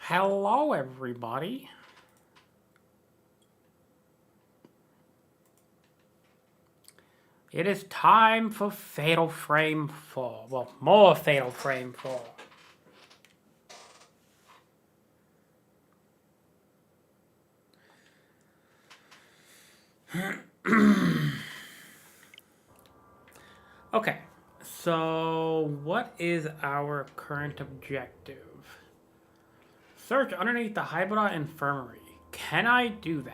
Hello, everybody. It is time for Fatal Frame 4. Well, more Fatal Frame 4. Okay, so what is our current objective? Search underneath the Hybrid Infirmary. Can I do that?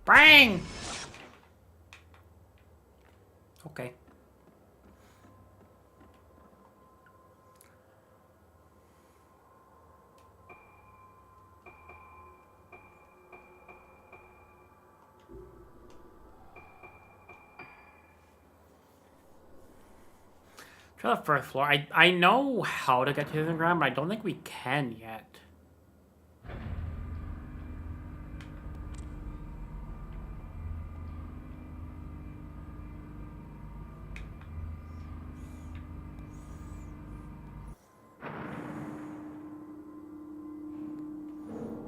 Bang! Okay. Try the first floor. I know how to get to the ground, but I don't think we can yet.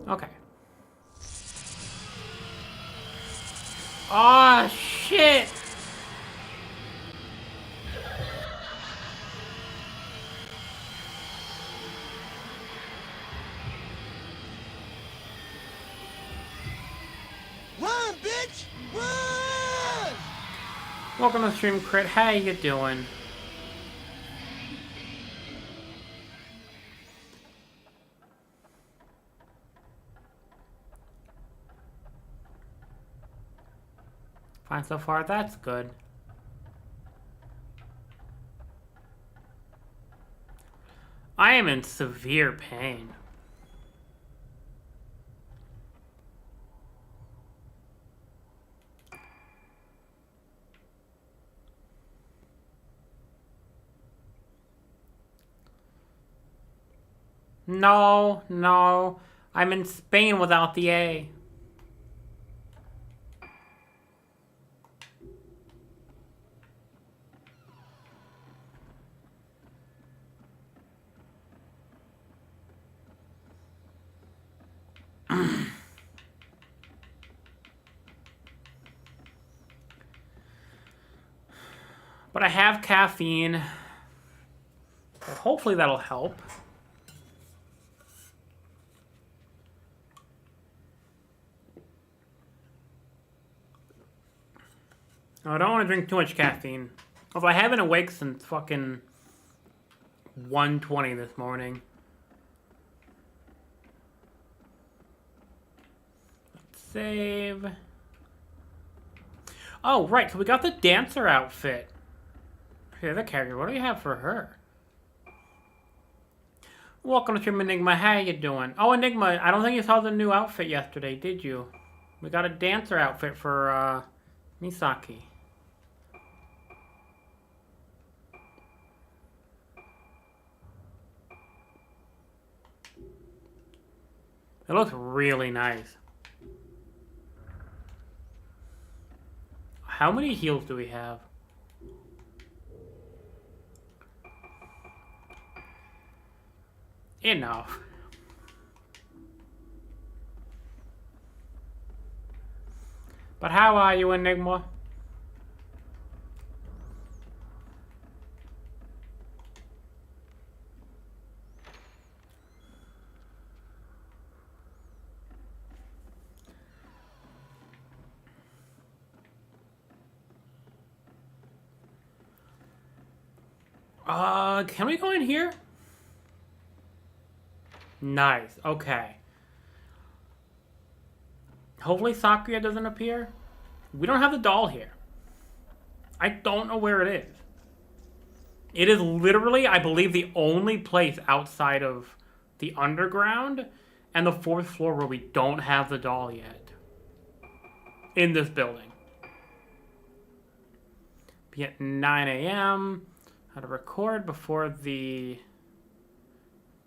Okay. Oh, shit! Run, bitch! Run! Welcome to Stream Crit. How you doing? Fine so far, that's good. I am in severe pain. No, no. I'm in Spain without the A. But I have caffeine. So hopefully that'll help. I don't want to drink too much caffeine. Although I haven't awake since fucking 1:20 this morning. Let's save. Oh, right, so we got the dancer outfit. Here, the character. What do we have for her? Welcome to Stream Enigma. How you doing? Oh, Enigma, I don't think you saw the new outfit yesterday, did you? We got a dancer outfit for, Misaki. It looks really nice. How many heals do we have? Enough. But how are you, Enigma? Can we go in here? Nice, okay. Hopefully Sakuya doesn't appear. We don't have the doll here. I don't know where it is. It is literally, I believe, the only place outside of the underground and the 4th floor where we don't have the doll yet. In this building. Be at 9 a.m. How to record before the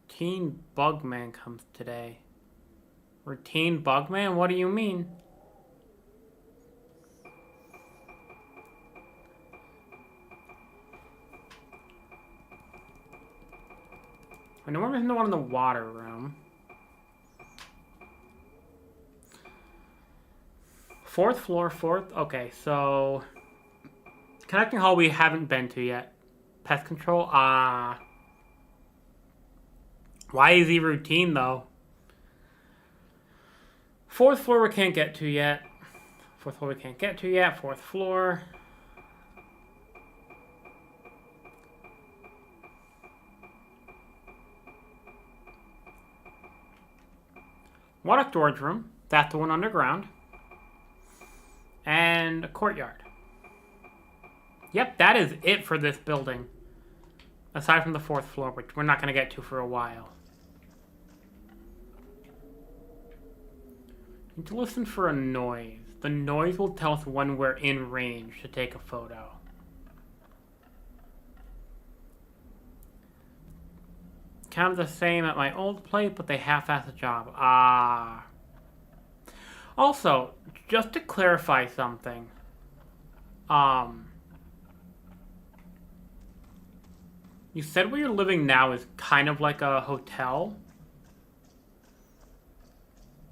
Teen Bugman comes today. Routine Bugman? What do you mean? I know we're in the one in the water room. 4th floor, 4th. Okay, so connecting hall we haven't been to yet. Pest control. Why is he routine though? 4th floor we can't get to yet. 4th floor we can't get to yet. 4th floor. Water storage room. That's the one underground. And a courtyard. Yep, that is it for this building. Aside from the 4th floor, which we're not going to get to for a while. Need to listen for a noise. The noise will tell us when we're in range to take a photo. Kind of the same at my old place, but they half-ass the job. Also, just to clarify something. You said where you're living now is kind of like a hotel.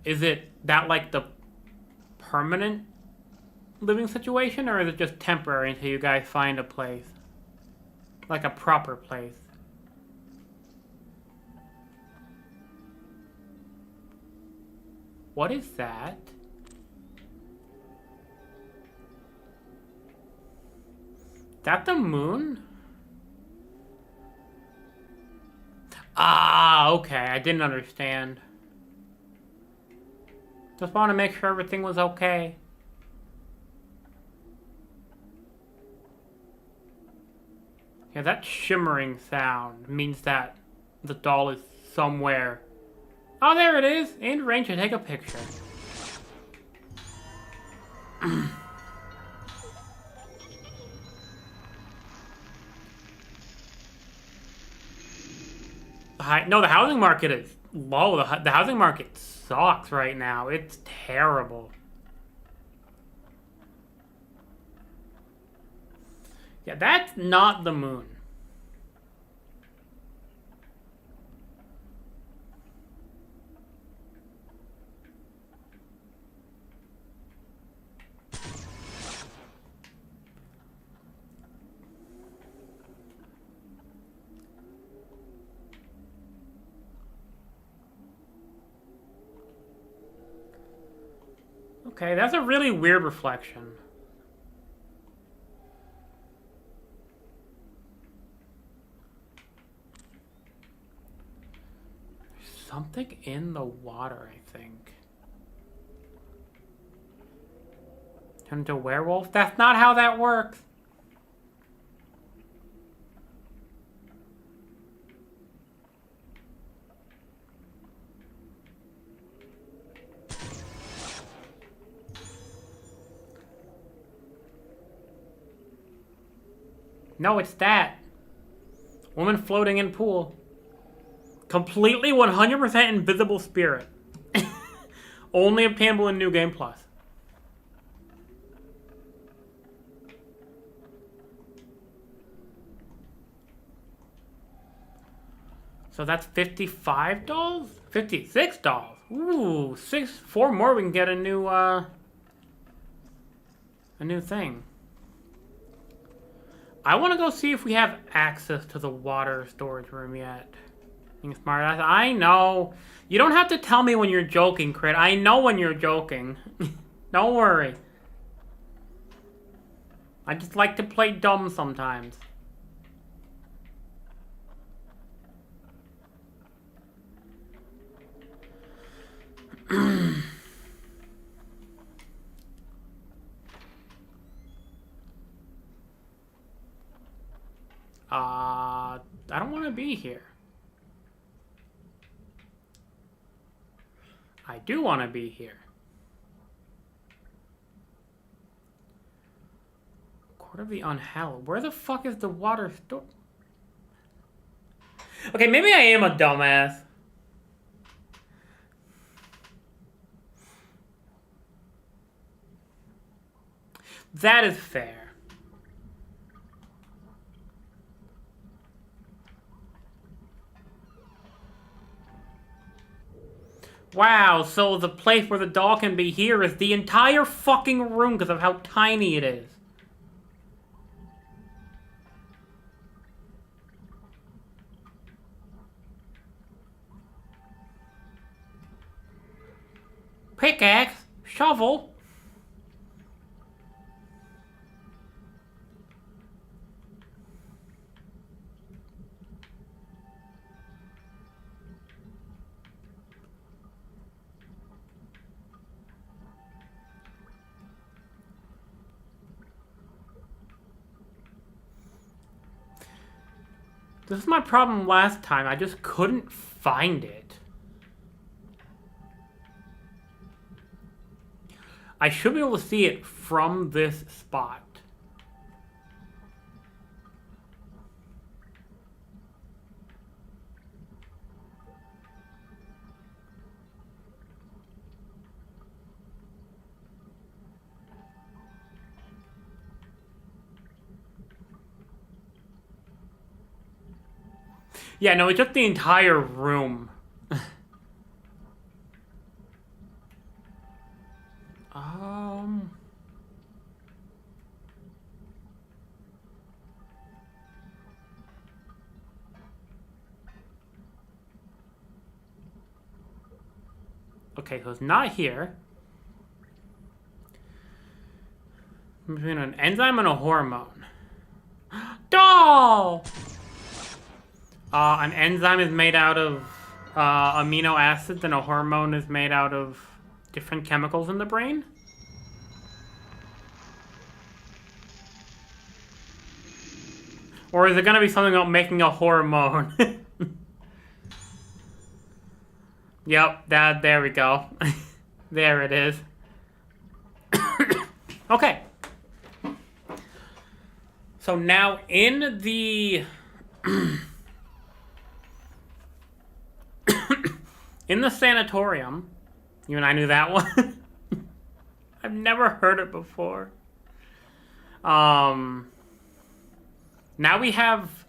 Is it that like the permanent living situation, or is it just temporary until you guys find a place? Like a proper place? What is that? That the moon? Okay. I didn't understand. Just want to make sure everything was okay. Yeah, that shimmering sound means that the doll is somewhere. Oh, there it is! In range to take a picture. No, the housing market is low. The housing market sucks right now. It's terrible. Yeah, that's not the moon. Okay, that's a really weird reflection. There's something in the water, I think. Turn into a werewolf? That's not how that works. No, it's that. Woman floating in pool. Completely 100% invisible spirit. Only obtainable in New Game Plus. So that's 55 dolls? 56 dolls. Ooh, 4 more we can get a new thing. I want to go see if we have access to the water storage room yet. Being smart ass. I know. You don't have to tell me when you're joking, Crit. I know when you're joking. Don't worry. I just like to play dumb sometimes. I don't want to be here. I do want to be here. Port of the Unhallowed. Where the fuck is the water store? Okay, maybe I am a dumbass. That is fair. Wow, so the place where the doll can be here is the entire fucking room because of how tiny it is. Pickaxe? Shovel? This is my problem last time. I just couldn't find it. I should be able to see it from this spot. Yeah, no, it's just the entire room. Okay, so it's not here. Between an enzyme and a hormone. Doll! An enzyme is made out of amino acids and a hormone is made out of different chemicals in the brain. Or is it gonna be something about making a hormone? Yep, there we go. There it is. Okay. So now in the... in the sanatorium, you and I knew that one. I've never heard it before. Now we have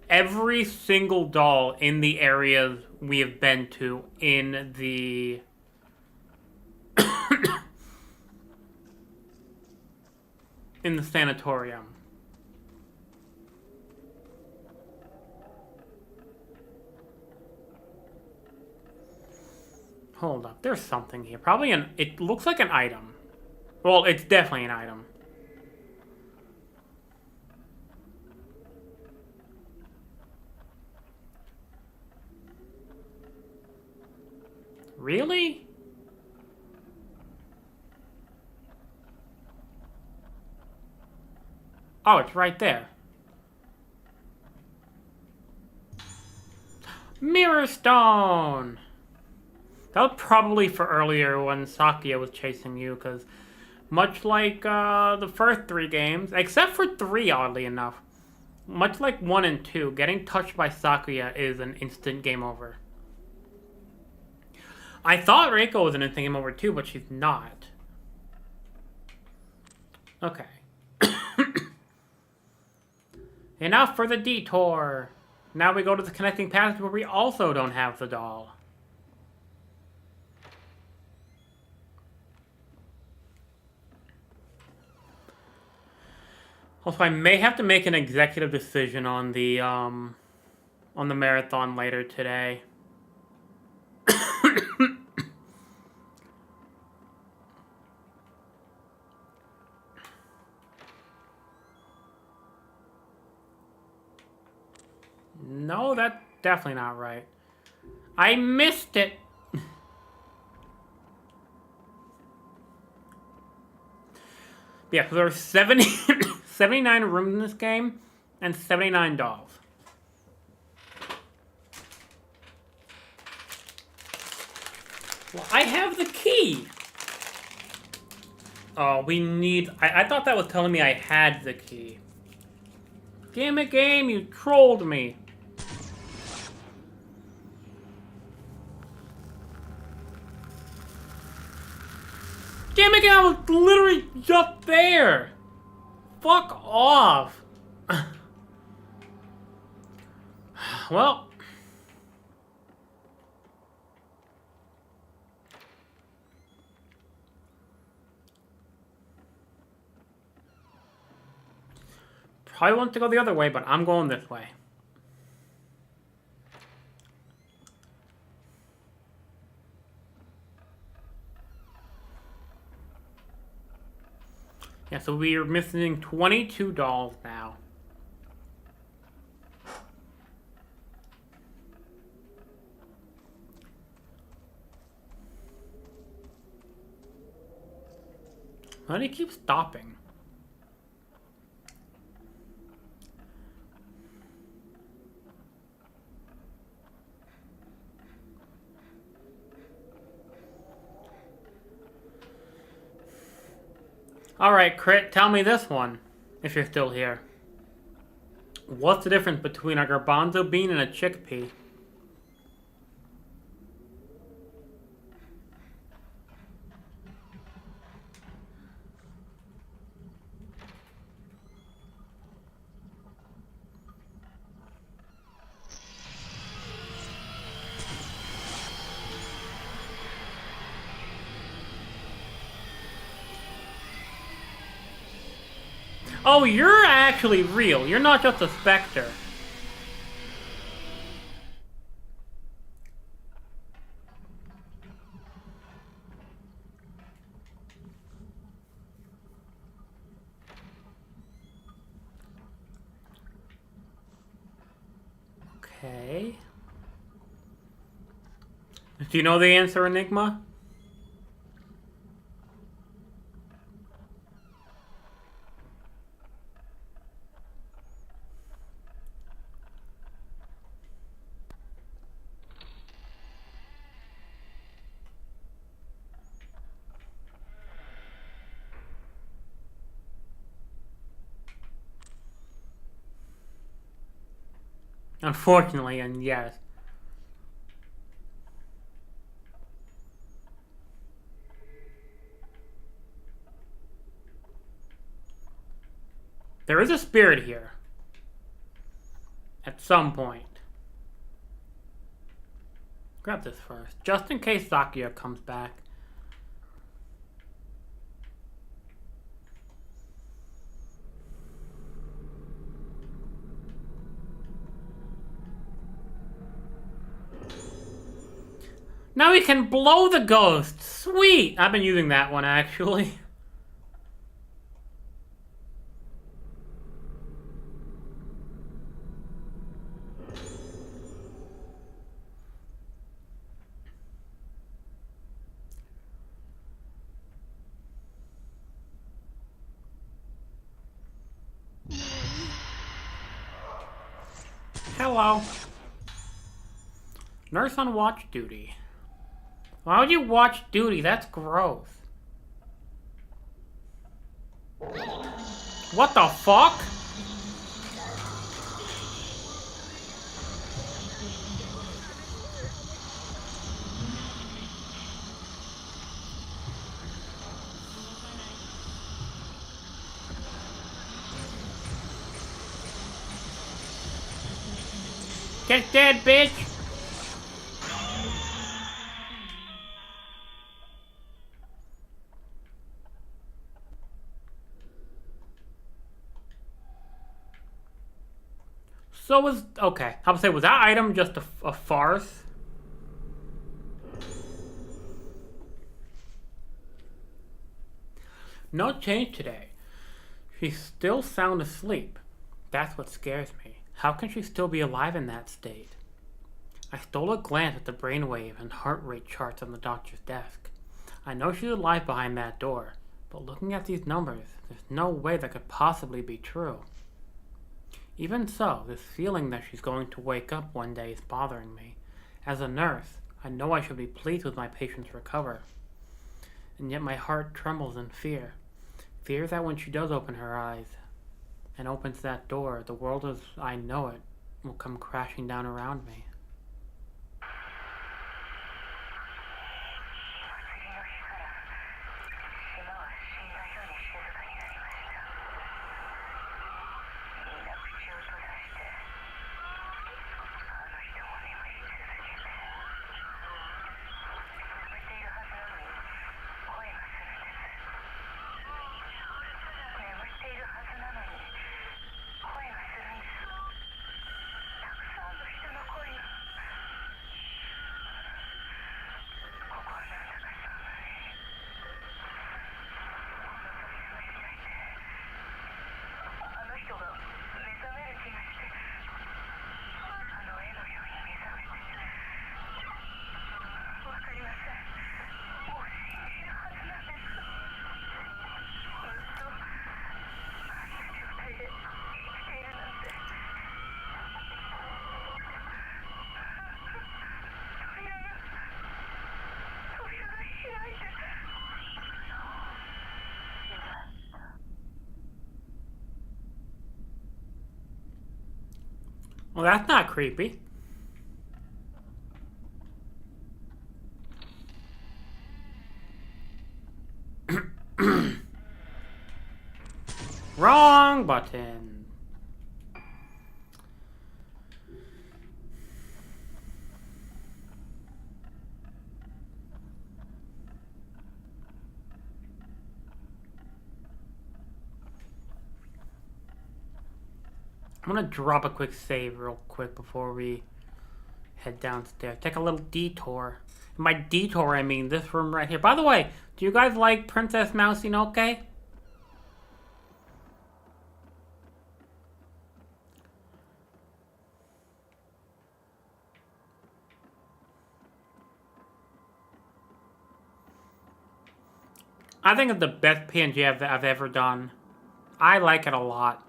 every single doll in the areas we have been to in the... in the sanatorium. Hold up, there's something here. Probably it looks like an item. Well, it's definitely an item. Really? Oh, it's right there. Mirror Stone! That was probably for earlier when Sakuya was chasing you, because much like the first 3 games, except for 3, oddly enough, much like 1 and 2, getting touched by Sakuya is an instant game over. I thought Reiko was an instant game over too, but she's not. Okay. Enough for the detour. Now we go to the connecting passage where we also don't have the doll. Also, I may have to make an executive decision on the marathon later today. No, that's definitely not right. I missed it. Yeah, so there are 79 rooms in this game and 79 dolls. Well, I have the key. Oh, we need... I thought that was telling me I had the key. Damn it, game, you trolled me. Damn it, game, I was literally just there. Fuck off. Well... Probably want to go the other way, but I'm going this way. Yeah, so we are missing 22 dolls now. Why do you keep stopping? Alright, Crit, tell me this one, if you're still here. What's the difference between a garbanzo bean and a chickpea? Oh, you're actually real. You're not just a specter. Okay. Do you know the answer, Enigma? Unfortunately, and yes. There is a spirit here. At some point. Grab this first, just in case Sakuya comes back. Now we can blow the ghost! Sweet! I've been using that one, actually. Hello. Nurse on watch duty. Why would you watch duty? That's gross. What the fuck? Get dead, bitch! So was... Okay, I would say, was that item just a farce? No change today. She's still sound asleep. That's what scares me. How can she still be alive in that state? I stole a glance at the brainwave and heart rate charts on the doctor's desk. I know she's alive behind that door, but looking at these numbers, there's no way that could possibly be true. Even so, this feeling that she's going to wake up one day is bothering me. As a nurse, I know I should be pleased with my patient's recovery. And yet my heart trembles in fear. fear that when she does open her eyes and opens that door, the world as I know it will come crashing down around me. Well, that's not creepy. Wrong button. I'm gonna drop a quick save real quick before we head downstairs. Take a little detour. And by detour, I mean this room right here. By the way, do you guys like Princess Mousy? Okay? I think it's the best PNG I've ever done. I like it a lot.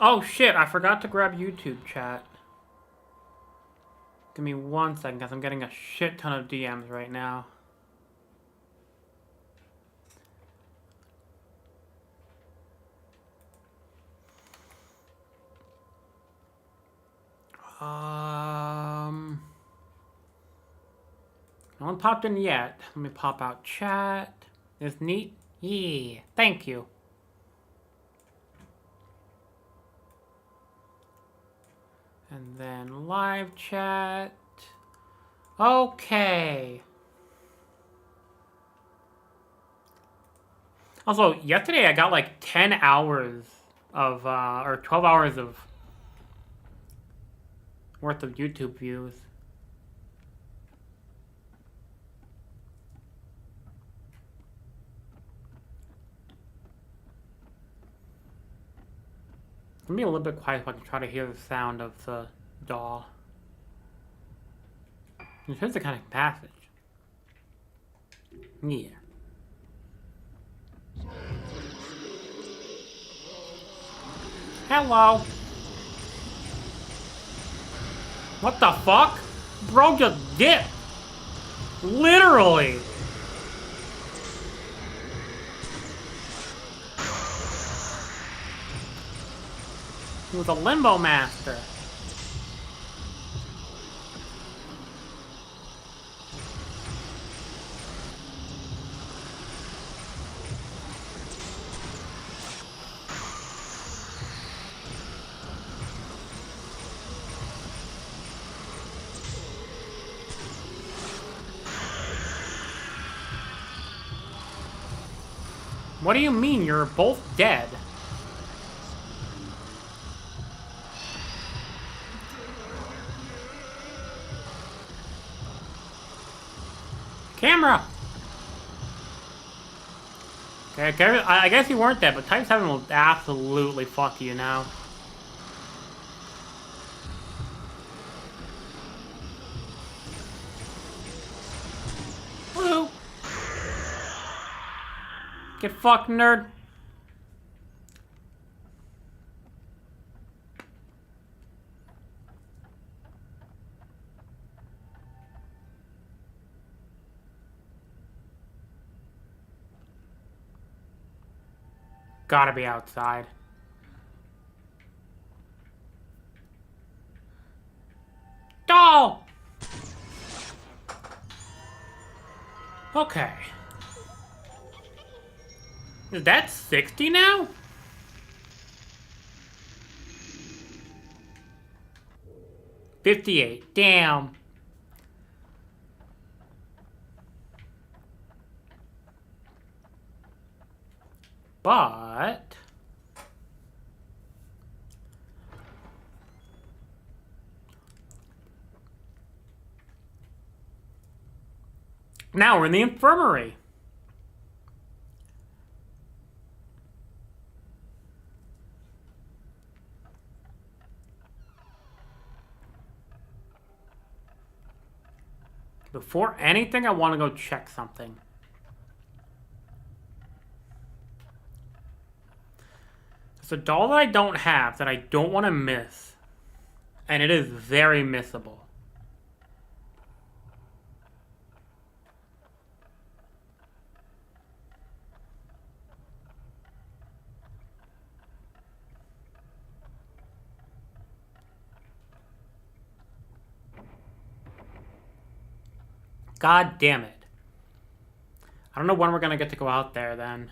Oh shit, I forgot to grab YouTube chat. Give me 1 second, because I'm getting a shit ton of DMs right now. No one popped in yet. Let me pop out chat. Is neat? Yeah, thank you. And then live chat. Okay. Also, yesterday I got like 10 hours of, or 12 hours of worth of YouTube views. Let me be a little bit quiet so I can try to hear the sound of the doll. Here's the kind of passage. Yeah. Hello. What the fuck? Bro just dipped. Literally. He was a limbo master. What do you mean you're both dead? Camera! Okay, I guess you weren't dead, but Type 7 will absolutely fuck you now. Woo! Get fucked, nerd. Gotta be outside. Doll! Okay. Is that 60 now? $58. Damn. But now we're in the infirmary. Before anything, I want to go check something. It's a doll that I don't have that I don't want to miss. And it is very missable. God damn it. I don't know when we're going to get to go out there then.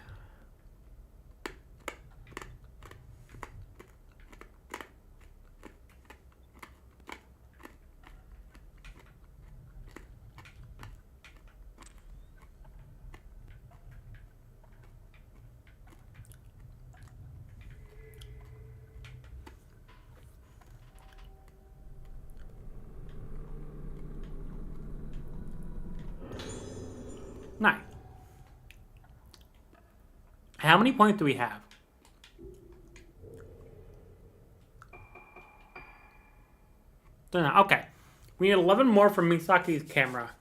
Nice. How many points do we have? Okay. We need 11 more from Misaki's camera.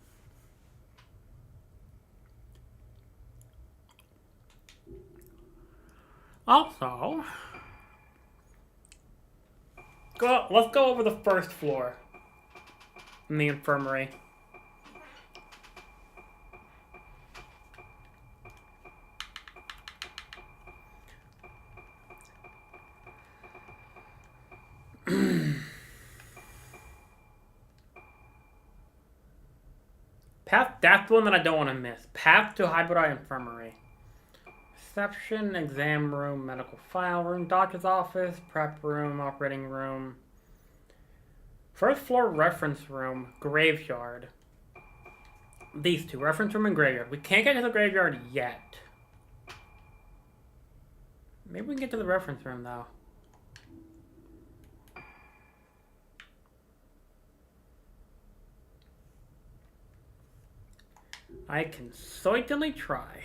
Also, let's go over the first floor in the infirmary. Path, that's the one that I don't want to miss. Path to Hybrid Infirmary. Reception, exam room, medical file room, doctor's office, prep room, operating room. First floor reference room, graveyard. These two, reference room and graveyard. We can't get to the graveyard yet. Maybe we can get to the reference room though. I can certainly try.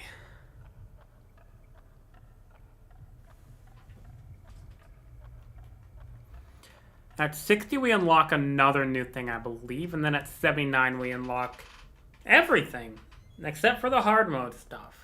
At 60 we unlock another new thing, I believe, and then at 79 we unlock everything, except for the hard mode stuff.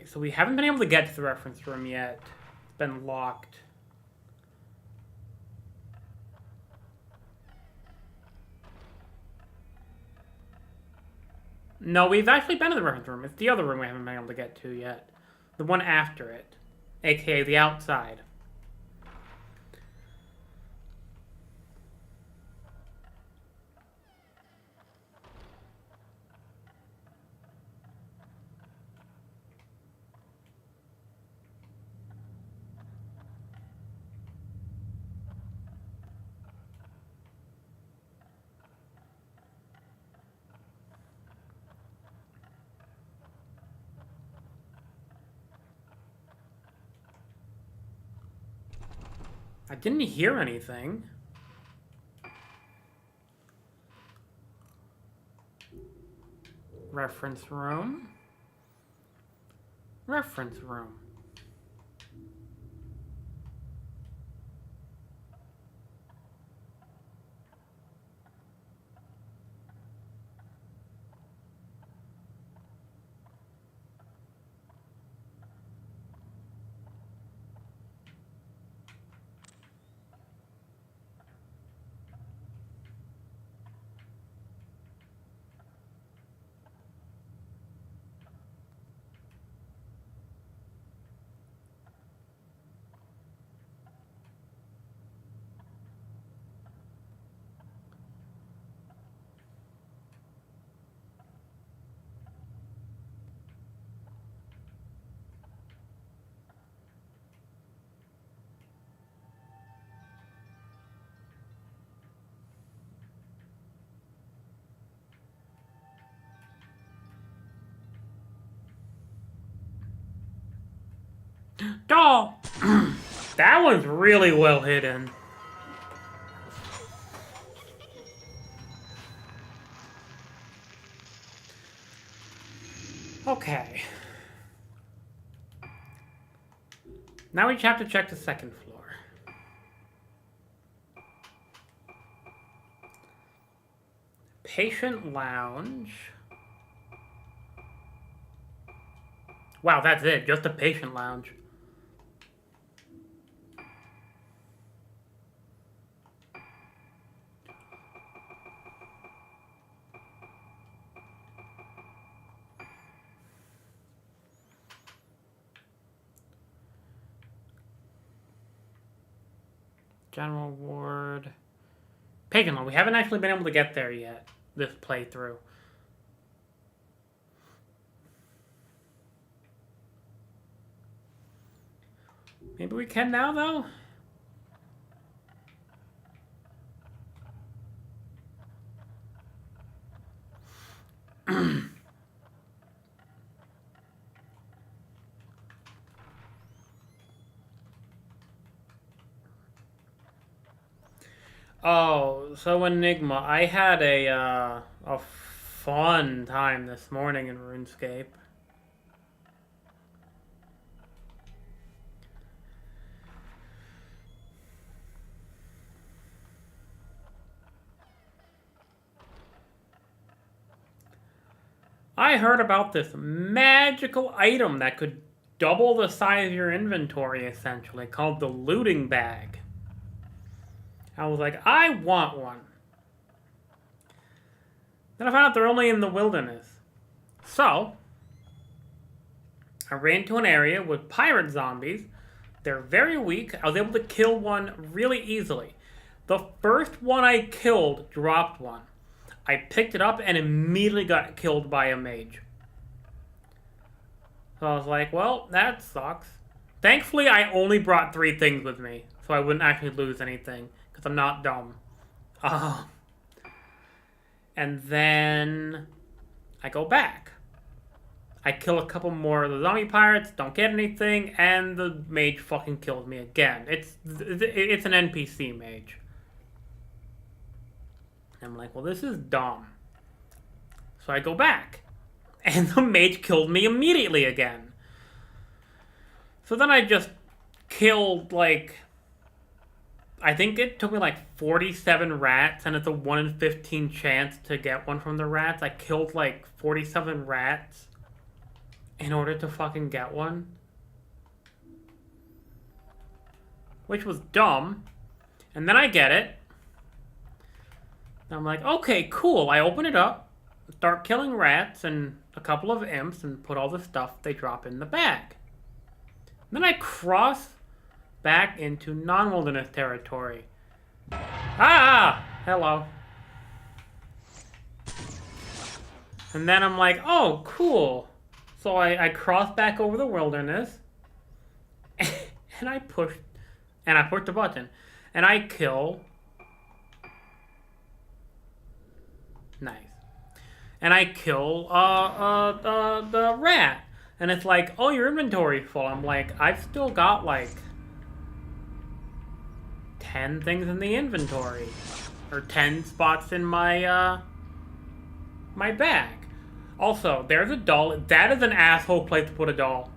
So we haven't been able to get to the reference room yet. It's been locked. No, we've actually been to the reference room. It's the other room we haven't been able to get to yet. The one after it. AKA the outside. I didn't hear anything. Reference room. Reference room. Doll! That one's really well hidden. Okay. Now we just have to check the second floor. Patient lounge. Wow, that's it. Just a patient lounge. General ward. Patient lounge. We haven't actually been able to get there yet. This playthrough. Maybe we can now, though? Oh, so Enigma, I had a fun time this morning in RuneScape. I heard about this magical item that could double the size of your inventory, essentially, called the looting bag. I was like, I want one. Then I found out they're only in the wilderness. So, I ran to an area with pirate zombies. They're very weak. I was able to kill one really easily. The first one I killed dropped one. I picked it up and immediately got killed by a mage. So I was like, well, that sucks. Thankfully, I only brought 3 things with me, so I wouldn't actually lose anything, because I'm not dumb. And then I go back. I kill a couple more of the zombie pirates, don't get anything, and the mage fucking kills me again. It's an NPC mage. And I'm like, well, this is dumb. So I go back. And the mage killed me immediately again. So then I just killed, like, I think it took me like 47 rats, and it's a 1 in 15 chance to get one from the rats. I killed like 47 rats in order to fucking get one. Which was dumb. And then I get it. And I'm like, okay, cool. I open it up, start killing rats and a couple of imps, and put all the stuff they drop in the bag. And then I cross back into non-wilderness territory. Ah! Hello. And then I'm like, oh, cool. So I cross back over the wilderness, and I push the button, and I kill. Nice. And I kill the rat. And it's like, oh, your inventory's full. I'm like, I've still got like 10 things in the inventory. Or 10 spots in my my bag. Also, there's a doll. That is an asshole place to put a doll.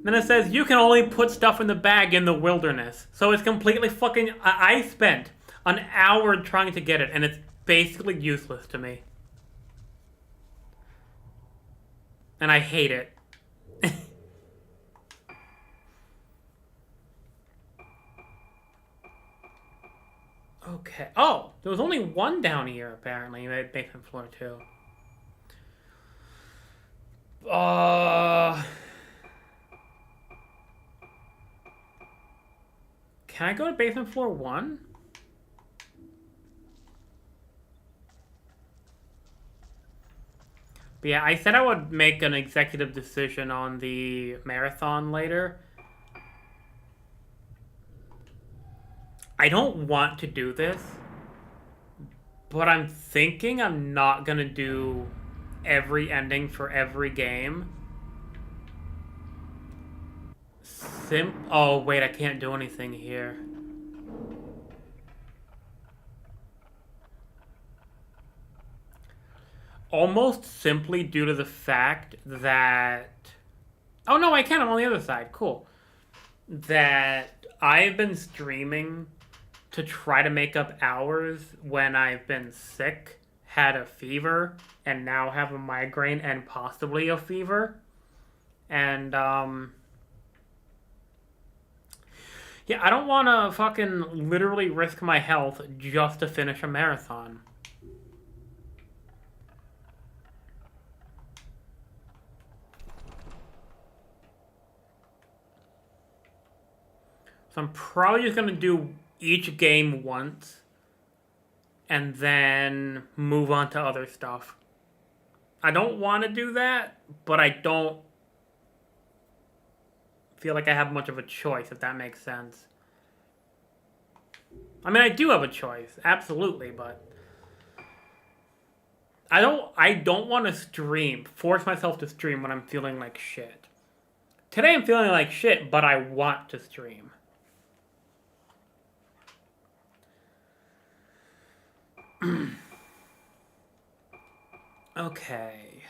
Then it says you can only put stuff in the bag in the wilderness. So it's completely fucking... I spent an hour trying to get it, and it's basically useless to me. And I hate it. Okay. Oh, there was only one down here, apparently. Basement floor 2. Can I go to basement floor 1? But yeah, I said I would make an executive decision on the marathon later. I don't want to do this, but I'm thinking I'm not gonna do every ending for every game. Oh, wait, I can't do anything here. Almost simply due to the fact that... Oh, no, I can. I'm on the other side. Cool. That I've been streaming to try to make up hours when I've been sick, had a fever, and now have a migraine and possibly a fever. And, yeah, I don't want to fucking literally risk my health just to finish a marathon. So I'm probably just going to do each game once and then move on to other stuff. I don't want to do that, but I don't feel like I have much of a choice, if that makes sense. I mean, I do have a choice, absolutely, but I don't want to force myself to stream when I'm feeling like shit. Today I'm feeling like shit, but I want to stream. Okay.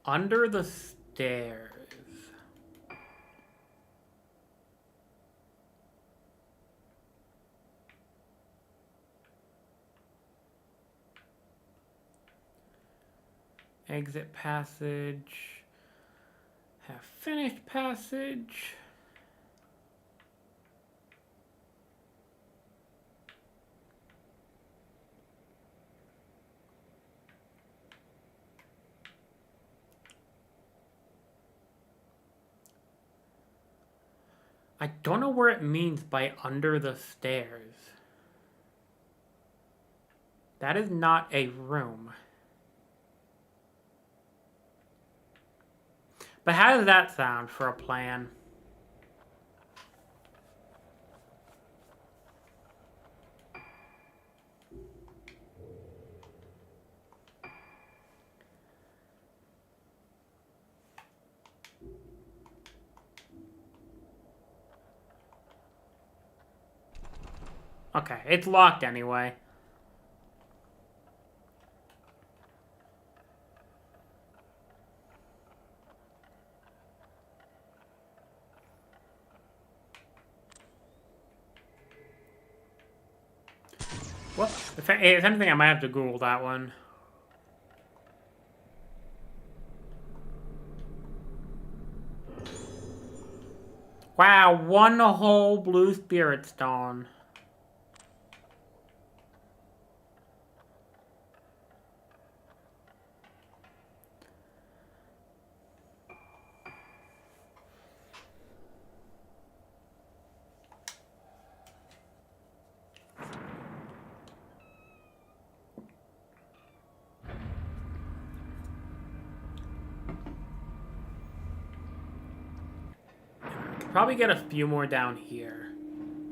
Under the stairs. Exit passage. Half finished passage. I don't know where it means by under the stairs. That is not a room. But how does that sound for a plan? Okay, it's locked anyway. Well, if anything, I might have to Google that one. Wow, one whole blue spirit stone. Probably get a few more down here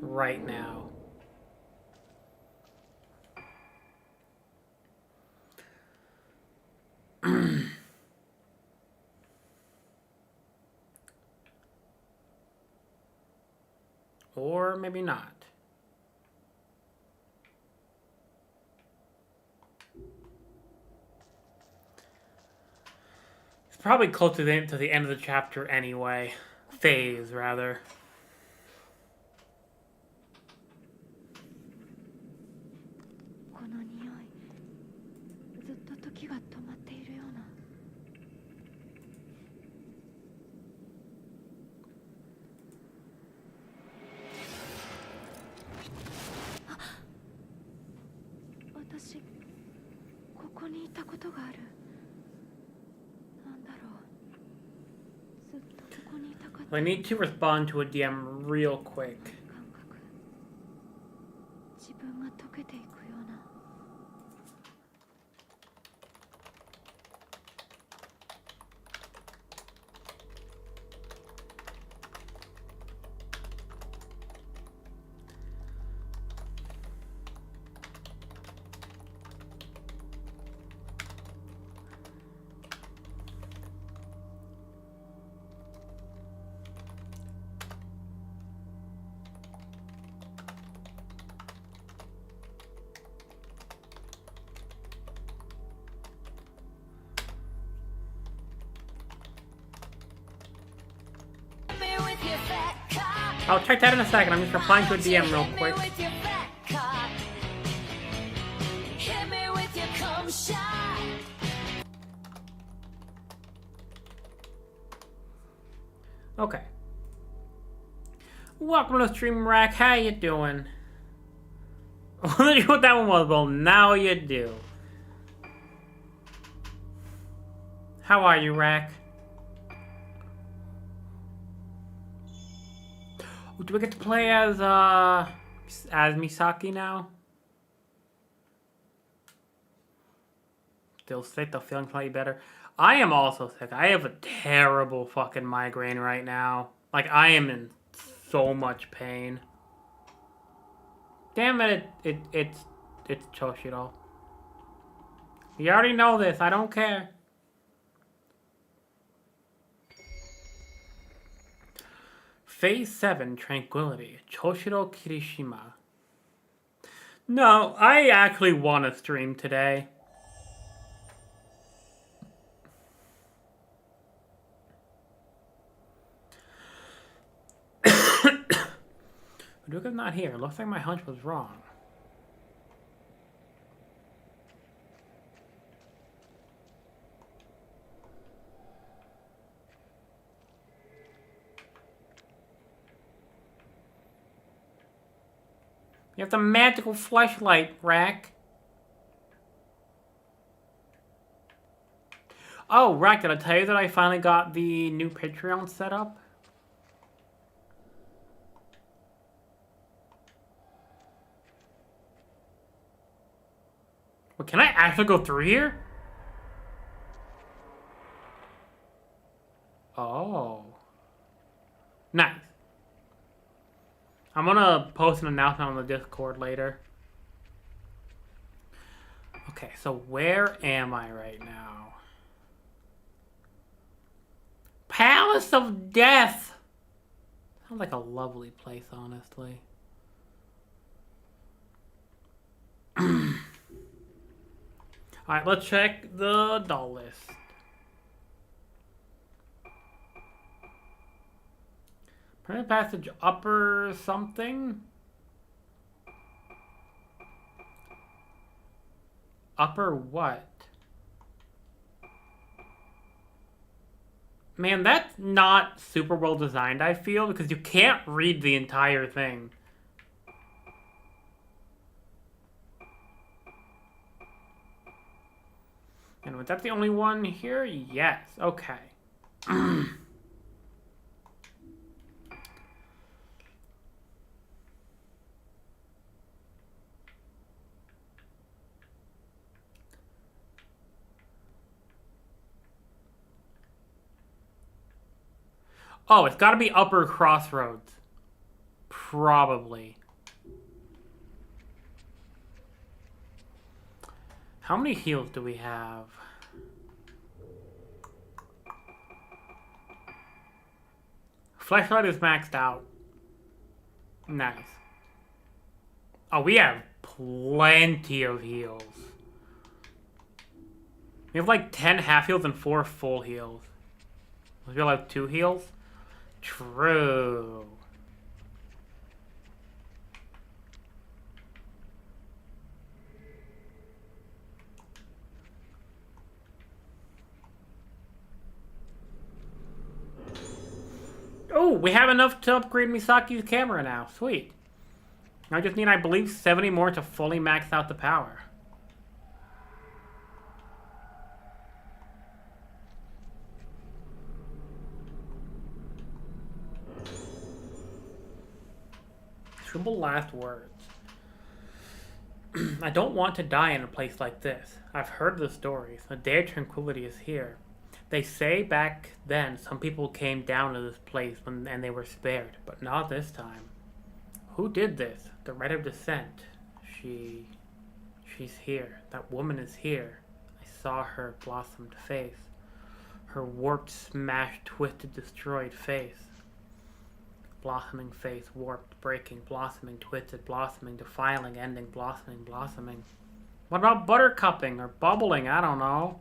right now. Or maybe not. It's probably close to the end of the chapter anyway. Phase, rather. I need to respond to a DM real quick. I'll check that in a second. I'm just replying to a DM real quick. Okay. Welcome to the stream, Rack. How you doing? What did you what that one was? Well, now you do. How are you, Rack? Do we get to play as Misaki now? Still sick, though feeling slightly better. I am also sick. I have a terrible fucking migraine right now. Like, I am in so much pain. Damn it, it's Choshiro. You already know this, I don't care. Phase 7, Tranquility, Choshiro Kirishima. No, I actually want to stream today. Uduka's not here. Looks like my hunch was wrong. You have the magical flashlight, Rack. Oh, Rack, did I tell you that I finally got the new Patreon set up? Well, can I actually go through here? Oh. Nice. I'm gonna post an announcement on the Discord later. Okay, so where am I right now? Palace of Death! Sounds like a lovely place, honestly. Alright, let's check the doll list. Permanent passage upper something? Upper what? Man, that's not super well designed, I feel, because you can't read the entire thing. And was that the only one here? Yes. Okay. Oh, it's gotta be Upper Crossroads. Probably. How many heals do we have? Flashlight is maxed out. Nice. Oh, we have plenty of heals. We have like 10 half heals and 4 full heals. We have like 2 heals? True. Oh, we have enough to upgrade Misaki's camera now. Sweet. I just need, I believe, 70 more to fully max out the power. Triple last words. I don't want to die in a place like this. I've heard the stories. A day of tranquility is here. They say back then some people came down to this place and they were spared, but not this time. Who did this? The Rite of Descent. She's here. That woman is here. I saw her blossomed face. Her warped, smashed, twisted, destroyed face. Blossoming face, warped, breaking, blossoming, twisted, blossoming, defiling, ending, blossoming, blossoming. What about buttercupping or bubbling? I don't know.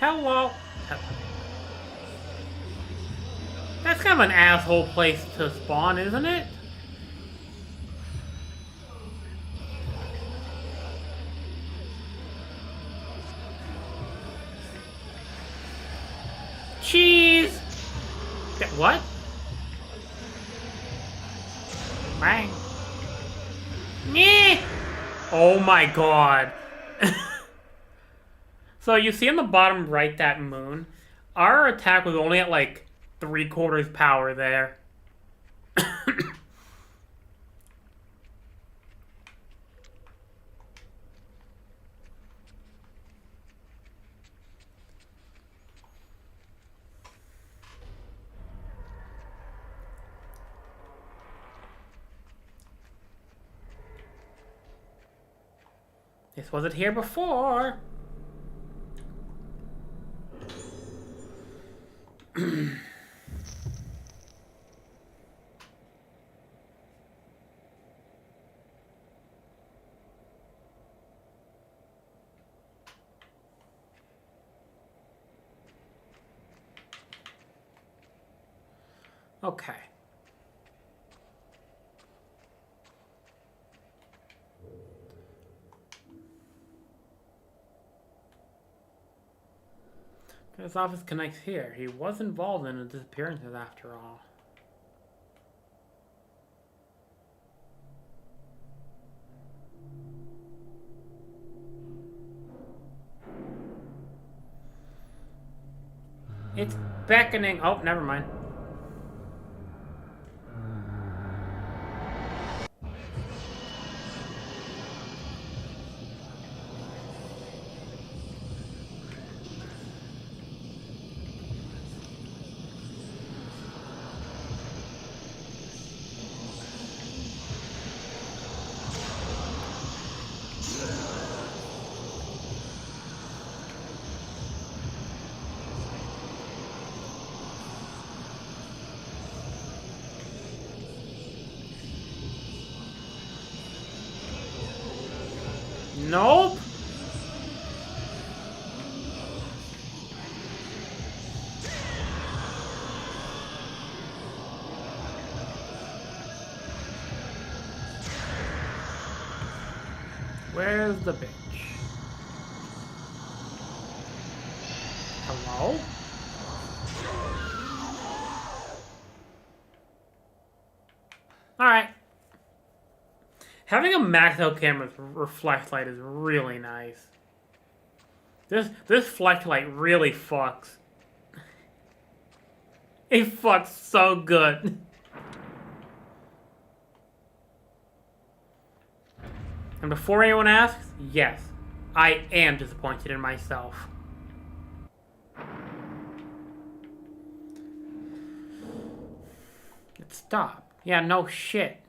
Hello. kind of an asshole place to spawn, isn't it? Cheese! What? Bang. Meh! Oh my god. So you see on the bottom right that moon? Our attack was only at like 3/4 power there. This wasn't here before. Okay. His office connects here. He was involved in the disappearances after all. It's beckoning. Oh, never mind. Nope. Where's the bitch? Hello? Alright. Having a maxed out camera's flashlight is really nice. This flashlight really fucks. It fucks so good. And before anyone asks, yes, I am disappointed in myself. It stopped. Yeah, no shit.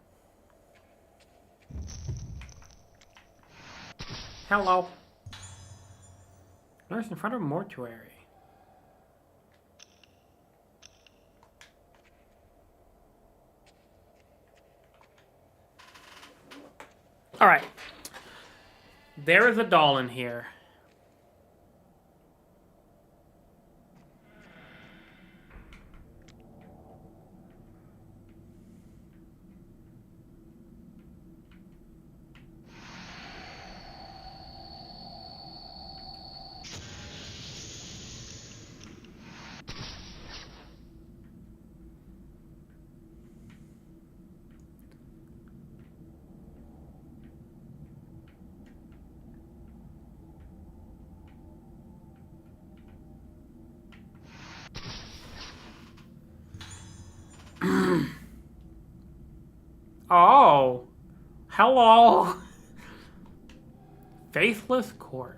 Hello. Nurse in front of a mortuary. Alright. There is a doll in here. Oh. Hello. Faithless corpse.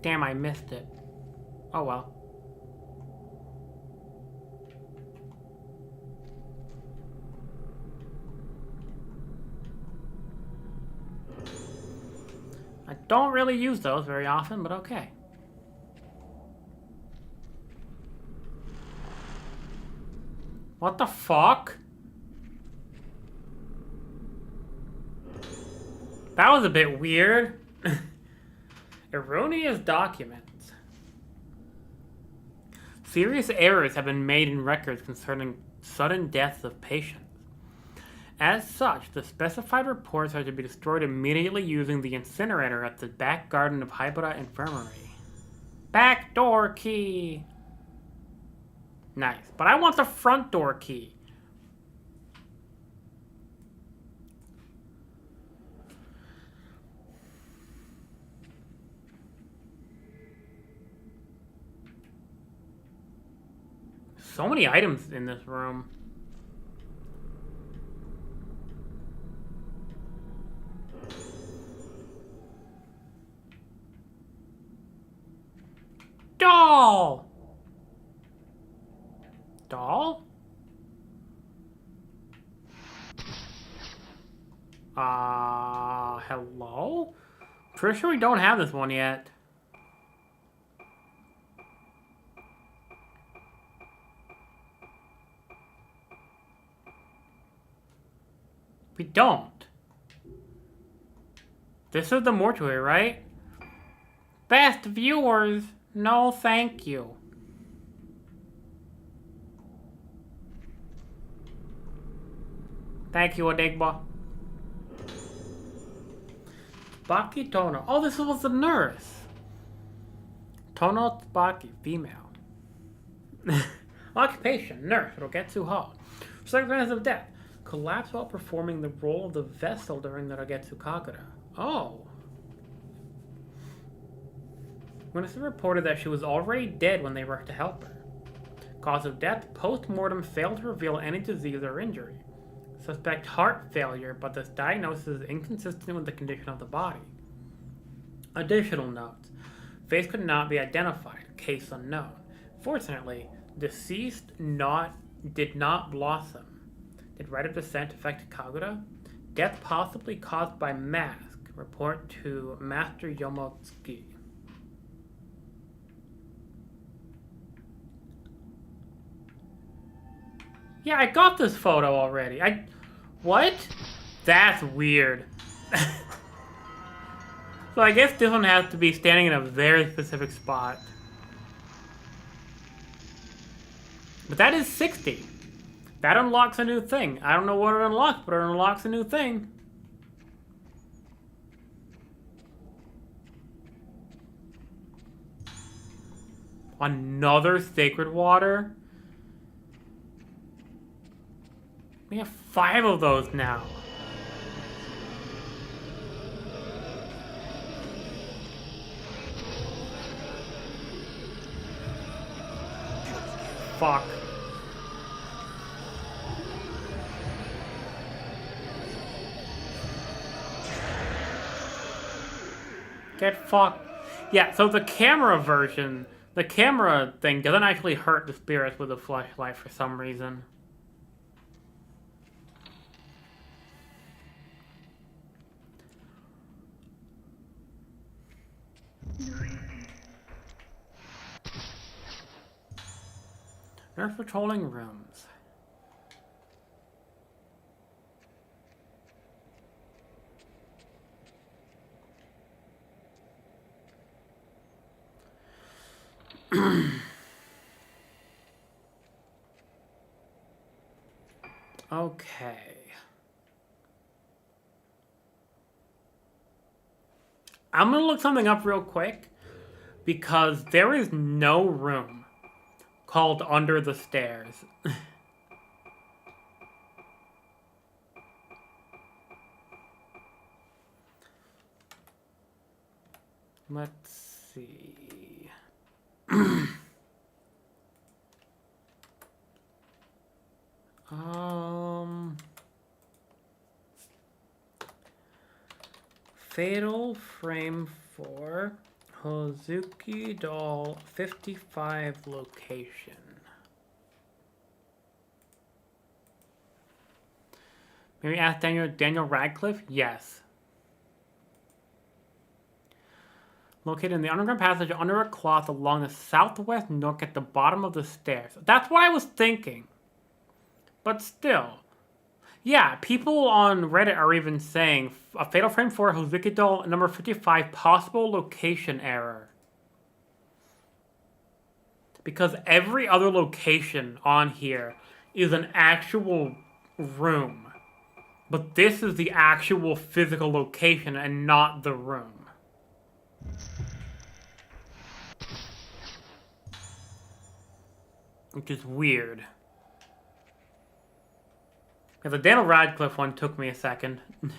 Damn, I missed it. Oh well. I don't really use those very often, but okay. What the fuck? That was a bit weird. Erroneous documents. Serious errors have been made in records concerning sudden deaths of patients. As such, the specified reports are to be destroyed immediately using the incinerator at the back garden of Hybrid Infirmary. Back door key! Nice. But I want the front door key. So many items in this room. Doll! Doll? Hello? Pretty sure we don't have this one yet. We don't. This is the mortuary, right? Best viewers, no thank you. Thank you, Adigba. Baki Tono. Oh, this was the nurse. Tono Baki, female. Occupation, nurse, Rogetsu Hall. Circumstances of death. Collapse while performing the role of the vessel during the Rogetsu Kagura. Oh. Witnesses reported that she was already dead when they rushed to help her. Cause of death, post-mortem failed to reveal any disease or injury. Suspect heart failure, but this diagnosis is inconsistent with the condition of the body. Additional notes. Face could not be identified. Case unknown. Fortunately, deceased did not blossom. Did rite of descent affect Kagura? Death possibly caused by mask. Report to Master Yomotsuki. Yeah, I got this photo already. What? That's weird. So I guess this one has to be standing in a very specific spot. But that is 60. That unlocks a new thing. I don't know what it unlocks, but it unlocks a new thing. Another sacred water? We have 5 of those now. Fuck. Get fucked. Yeah, so the camera version, the camera thing doesn't actually hurt the spirits with a flashlight for some reason. Nurse patrolling rooms. Okay. I'm gonna look something up real quick because there is no room called Under the Stairs. Let's see. Fatal frame 4, Hozuki doll 55 location. Maybe ask Daniel Radcliffe? Yes. Located in the underground passage under a cloth along the southwest nook at the bottom of the stairs. That's what I was thinking. But still. Yeah, people on Reddit are even saying a Fatal Frame 4 Wicked Doll number 55 possible location error. Because every other location on here is an actual room. But this is the actual physical location and not the room. Which is weird. Yeah, the Daniel Radcliffe one took me a second. It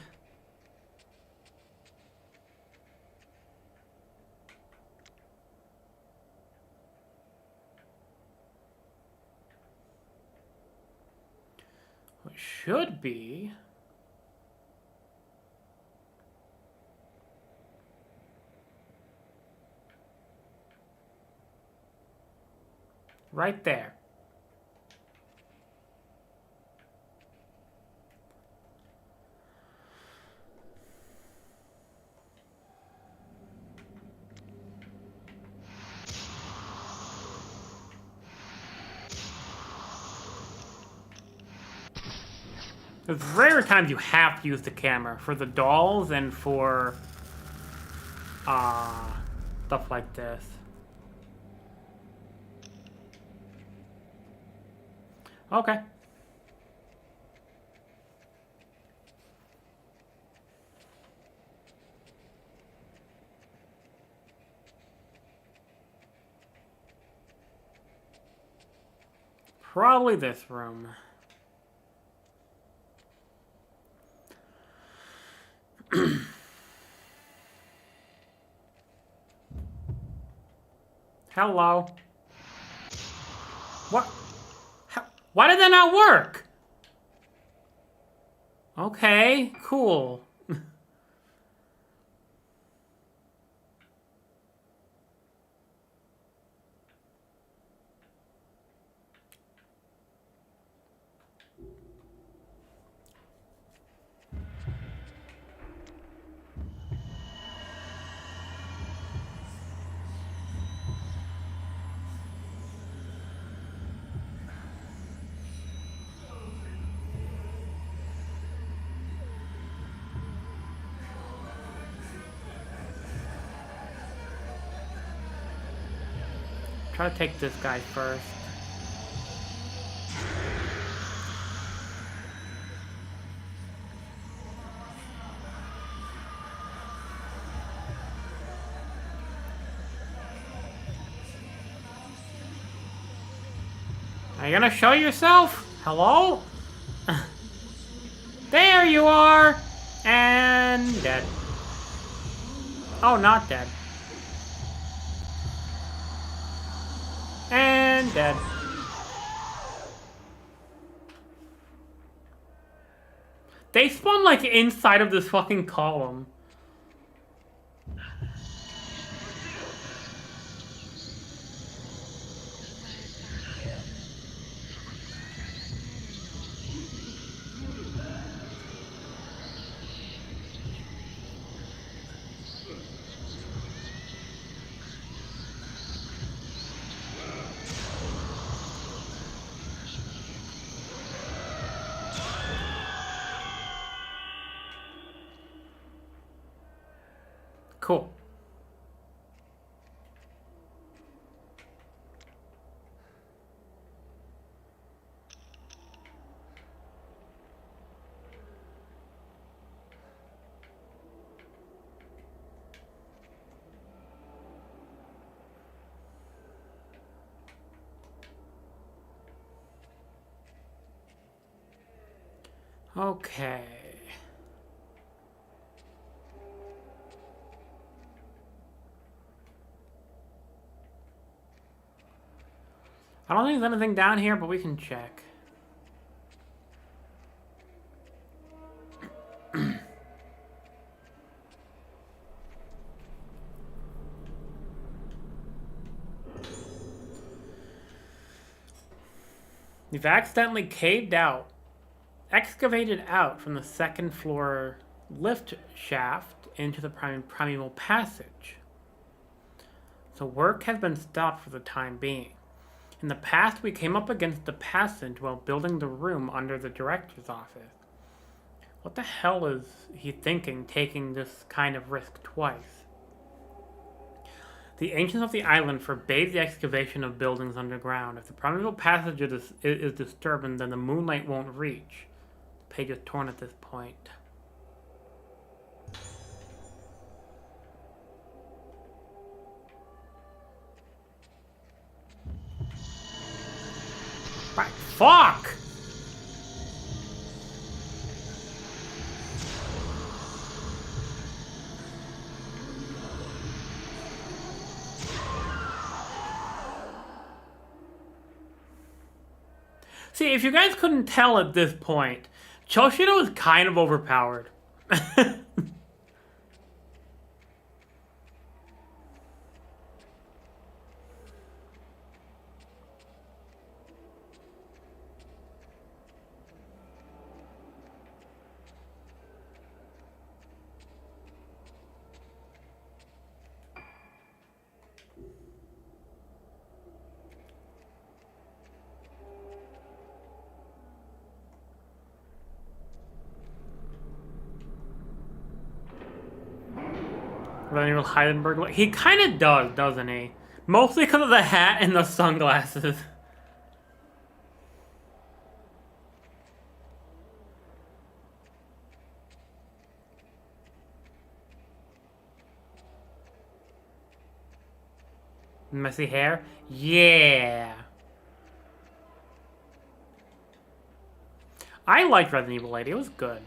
should be... right there. There's rare times you have to use the camera for the dolls and for stuff like this. Okay. Probably this room. Hello. What? Why did that not work? Okay, cool. Try to take this guy first. Are you gonna show yourself? Hello? There you are! And dead. Oh, not dead. And dead. They spawn like inside of this fucking column. Cool. Okay. I don't think there's anything down here, but we can check. You've accidentally excavated out from the second floor lift shaft into the primeval passage. So work has been stopped for the time being. In the past, we came up against the passage while building the room under the director's office. What the hell is he thinking, taking this kind of risk twice? The ancients of the island forbade the excavation of buildings underground. If the primordial passage is disturbed, then the moonlight won't reach. The page is torn at this point. Right, fuck! See, if you guys couldn't tell at this point, Choshido is kind of overpowered. Daniel Heidenberg, he kind of does, doesn't he? Mostly because of the hat and the sunglasses. Messy hair? Yeah. I liked Resident Evil 8. It was good.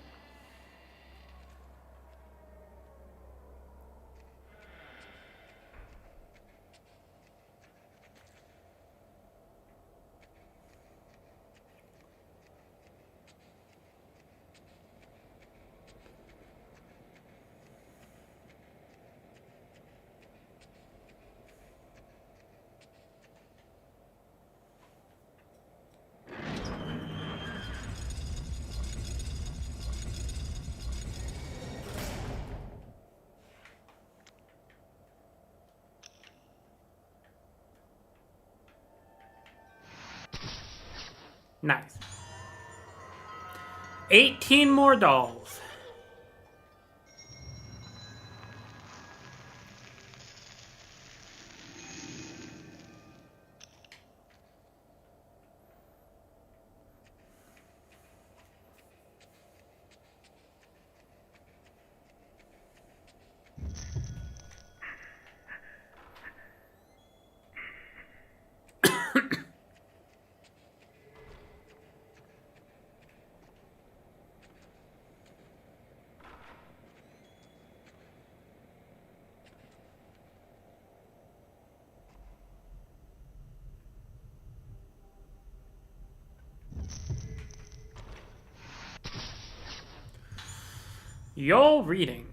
Nice. 18 more dolls. You're reading.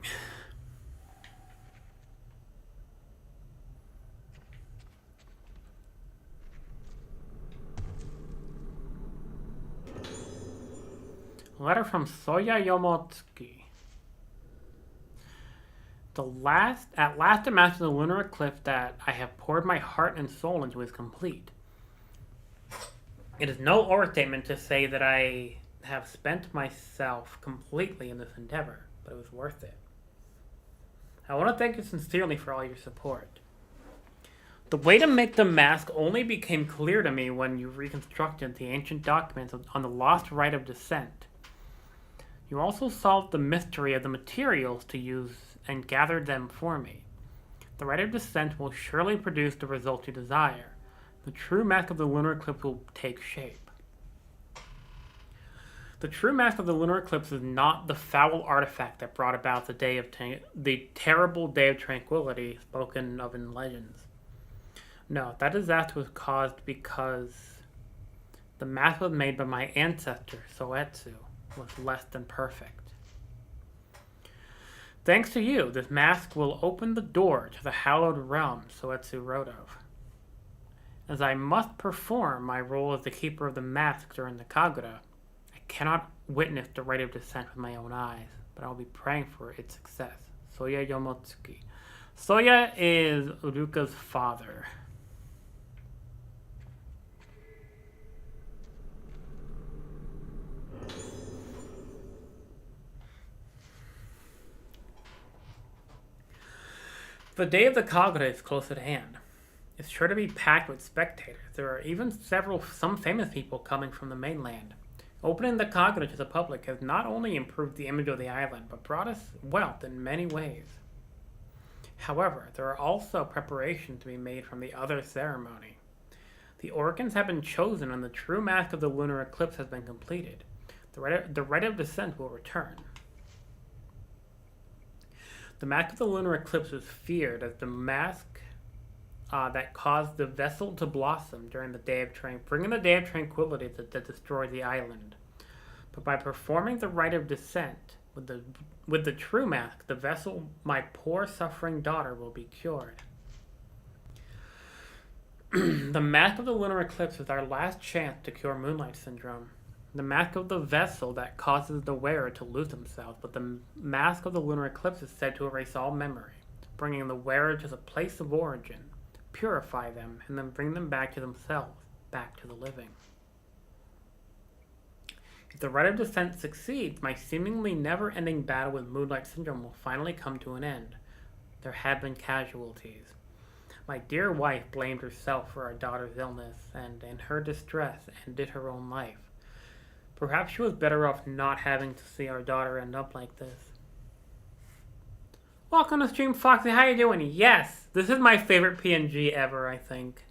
Letter from Soya Yomotsuki. At last the master of the lunar eclipse that I have poured my heart and soul into is complete. It is no overstatement to say that I have spent myself completely in this endeavor, but it was worth it. I want to thank you sincerely for all your support. The way to make the mask only became clear to me when you reconstructed the ancient documents on the lost rite of descent. You also solved the mystery of the materials to use and gathered them for me. The rite of descent will surely produce the result you desire. The true mask of the lunar eclipse will take shape. The true mask of the lunar eclipse is not the foul artifact that brought about the terrible day of tranquility spoken of in legends. No, that disaster was caused because the mask was made by my ancestor, Soetsu, was less than perfect. Thanks to you, this mask will open the door to the hallowed realm Soetsu wrote of. As I must perform my role as the keeper of the mask during the Kagura, I cannot witness the rite of descent with my own eyes, but I will be praying for its success. Soya Yomotsuki. Soya is Uruka's father. The day of the Kagura is close at hand. It's sure to be packed with spectators. There are even some famous people coming from the mainland. Opening the Kagura to the public has not only improved the image of the island, but brought us wealth in many ways. However, there are also preparations to be made from the other ceremony. The organs have been chosen and the true mask of the lunar eclipse has been completed. The rite of descent will return. The mask of the lunar eclipse was feared as the mask that caused the vessel to blossom during the day of bringing the day of tranquility that destroyed the island. But by performing the rite of descent with the true mask, the vessel, my poor suffering daughter, will be cured. The mask of the lunar eclipse is our last chance to cure moonlight syndrome. The mask of the vessel that causes the wearer to lose themselves, but the mask of the lunar eclipse is said to erase all memory, bringing the wearer to the place of origin, purify them, and then bring them back to themselves, back to the living. If the rite of descent succeeds, my seemingly never-ending battle with moonlight syndrome will finally come to an end. There have been casualties. My dear wife blamed herself for our daughter's illness, and in her distress ended her own life. Perhaps she was better off not having to see our daughter end up like this. Welcome to stream, Foxy. How you doing? Yes, this is my favorite PNG ever, I think.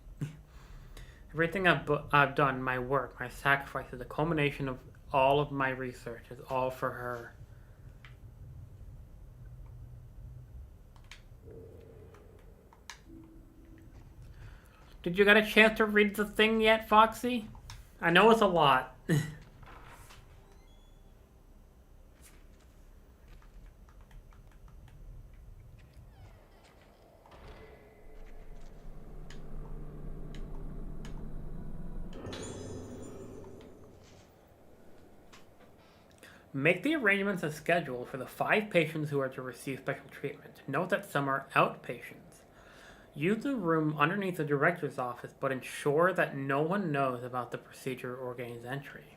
Everything I've done, my work, my sacrifices, the culmination of all of my research is all for her. Did you get a chance to read the thing yet, Foxy? I know it's a lot. Make the arrangements as scheduled for the 5 patients who are to receive special treatment. Note that some are outpatients. Use the room underneath the director's office, but ensure that no one knows about the procedure or gains entry.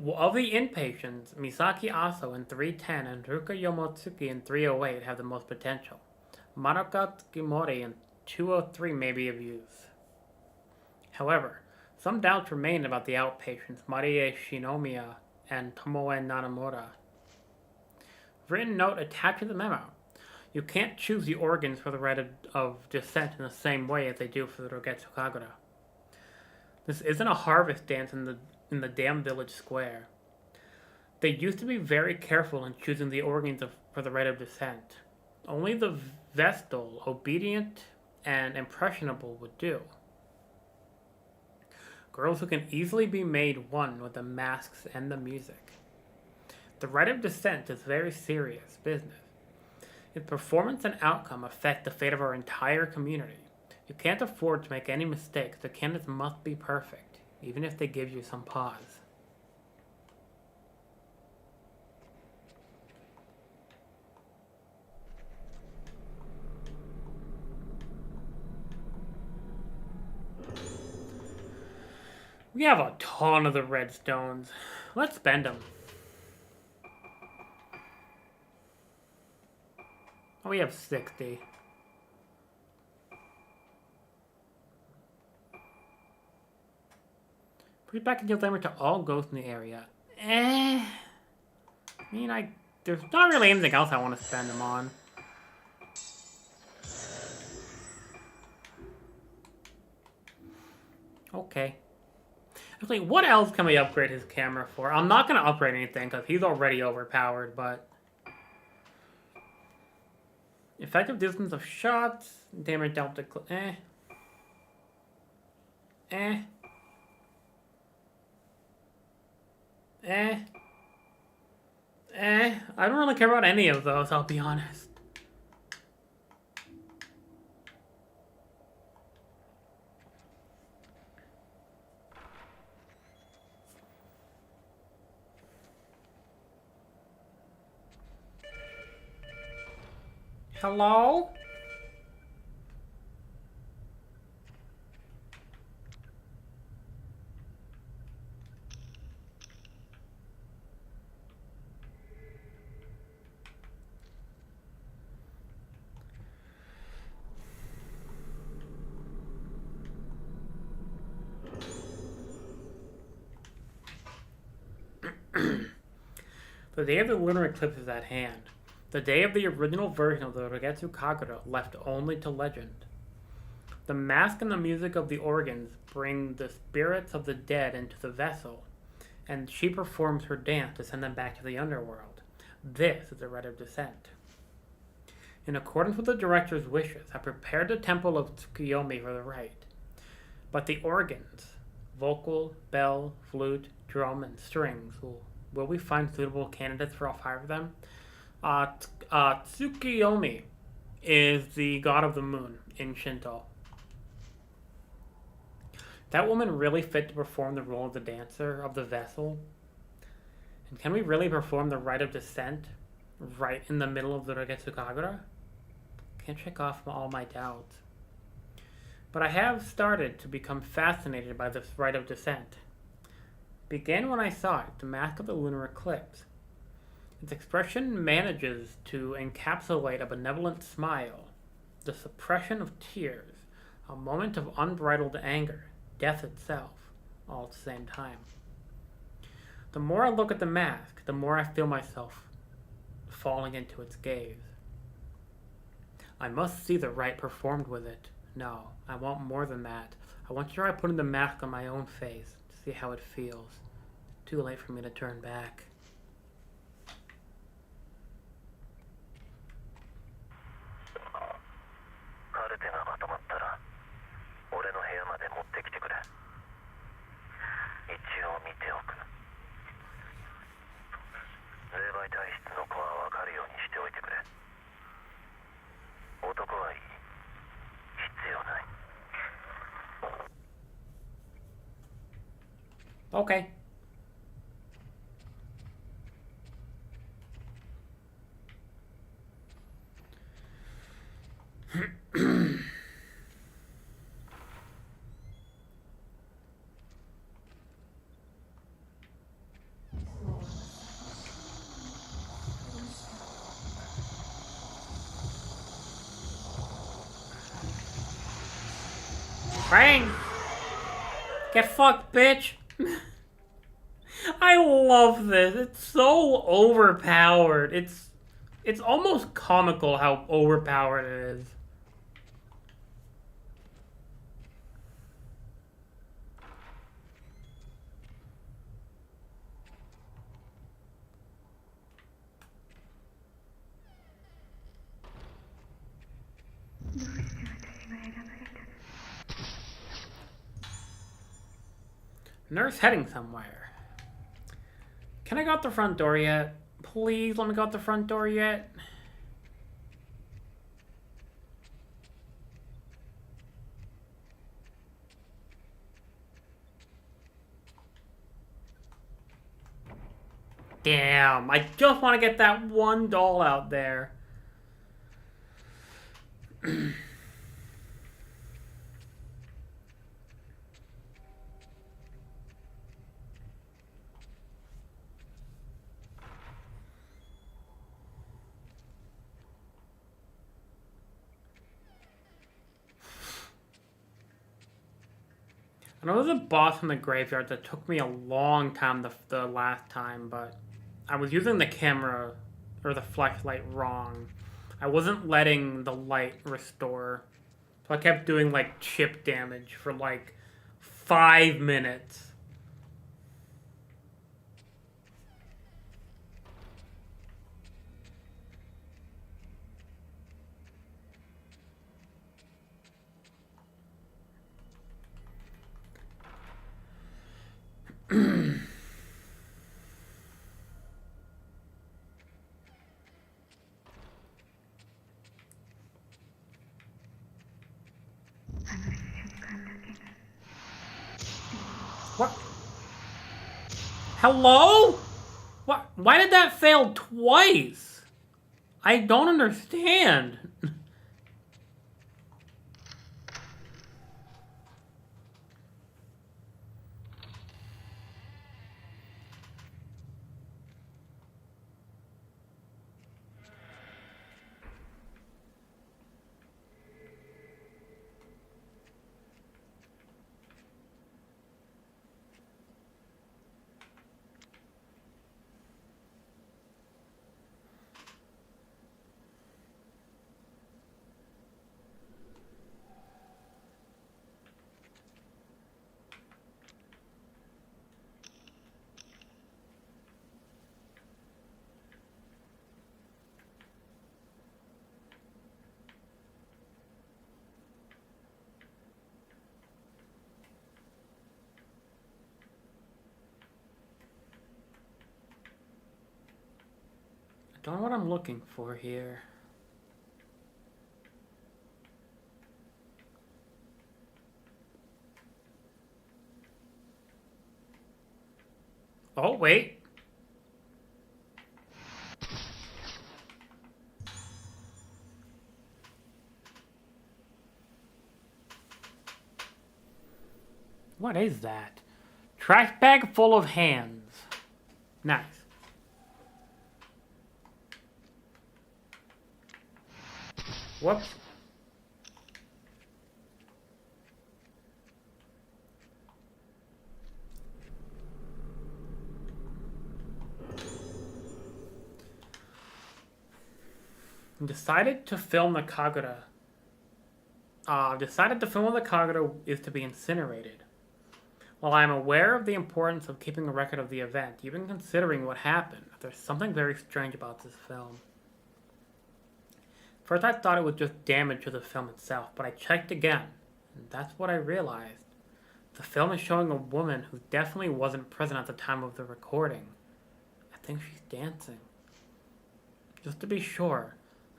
Of the inpatients, Misaki Aso in 310 and Ruka Yomotsuki in 308 have the most potential. Maruka Tsukimori in 203 may be of use. However, some doubts remain about the outpatients Marie Shinomiya and Tomoe Nanamura. Written note attached to the memo. You can't choose the organs for the rite of descent in the same way as they do for the Rogetsu Kagura. This isn't a harvest dance in the damn village square. They used to be very careful in choosing the organs for the rite of descent. Only the Vestal, obedient, and impressionable would do. Girls who can easily be made one with the masks and the music. The rite of descent is very serious business. Its performance and outcome affect the fate of our entire community. You can't afford to make any mistakes. The candidates must be perfect, even if they give you some pause. We have a ton of the red stones. Let's spend them. Oh, we have 60. Put back and deal damage to all ghosts in the area. I mean, there's not really anything else I want to spend them on. Okay. Actually, what else can we upgrade his camera for? I'm not going to upgrade anything because he's already overpowered, but... Effective distance of shots, damage dealt to... I don't really care about any of those, I'll be honest. Hello? The day of the lunar eclipse is at hand. The day of the original version of the Rogetsu Kagura left only to legend. The mask and the music of the organs bring the spirits of the dead into the vessel, and she performs her dance to send them back to the underworld. This is the rite of descent. In accordance with the director's wishes, I prepared the temple of Tsukuyomi for the rite. But the organs, vocal, bell, flute, drum, and strings, will we find suitable candidates for all 5 of them? Tsukuyomi is the god of the moon in Shinto. That woman really fit to perform the role of the dancer of the vessel? And can we really perform the rite of descent right in the middle of the Rogetsu Kagura? Can't check off all my doubts. But I have started to become fascinated by this rite of descent. Began when I saw it, the mask of the lunar eclipse. Its expression manages to encapsulate a benevolent smile, the suppression of tears, a moment of unbridled anger, death itself, all at the same time. The more I look at the mask, the more I feel myself falling into its gaze. I must see the rite performed with it. No, I want more than that. I want to try putting the mask on my own face to see how it feels. Too late for me to turn back. Okay. Bang! Get fucked, bitch! I love this. It's so overpowered. It's almost comical how overpowered it is. Nurse heading somewhere. Can I go out the front door yet? Please let me go out the front door yet. Damn, I just want to get that one doll out there. I know there's a boss in the graveyard that took me a long time the last time, but I was using the camera or the flashlight wrong. I wasn't letting the light restore. So I kept doing like chip damage for like 5 minutes. What? Hello? What? Why did that fail twice? I don't understand. Don't know what I'm looking for here. Oh, wait. What is that? Trash bag full of hands. Nice. Whoops. Decided to film the Kagura. Decided the film of the Kagura is to be incinerated. While I am aware of the importance of keeping a record of the event, even considering what happened, there's something very strange about this film. First I thought it was just damage to the film itself, but I checked again, and that's what I realized. The film is showing a woman who definitely wasn't present at the time of the recording. I think she's dancing. Just to be sure,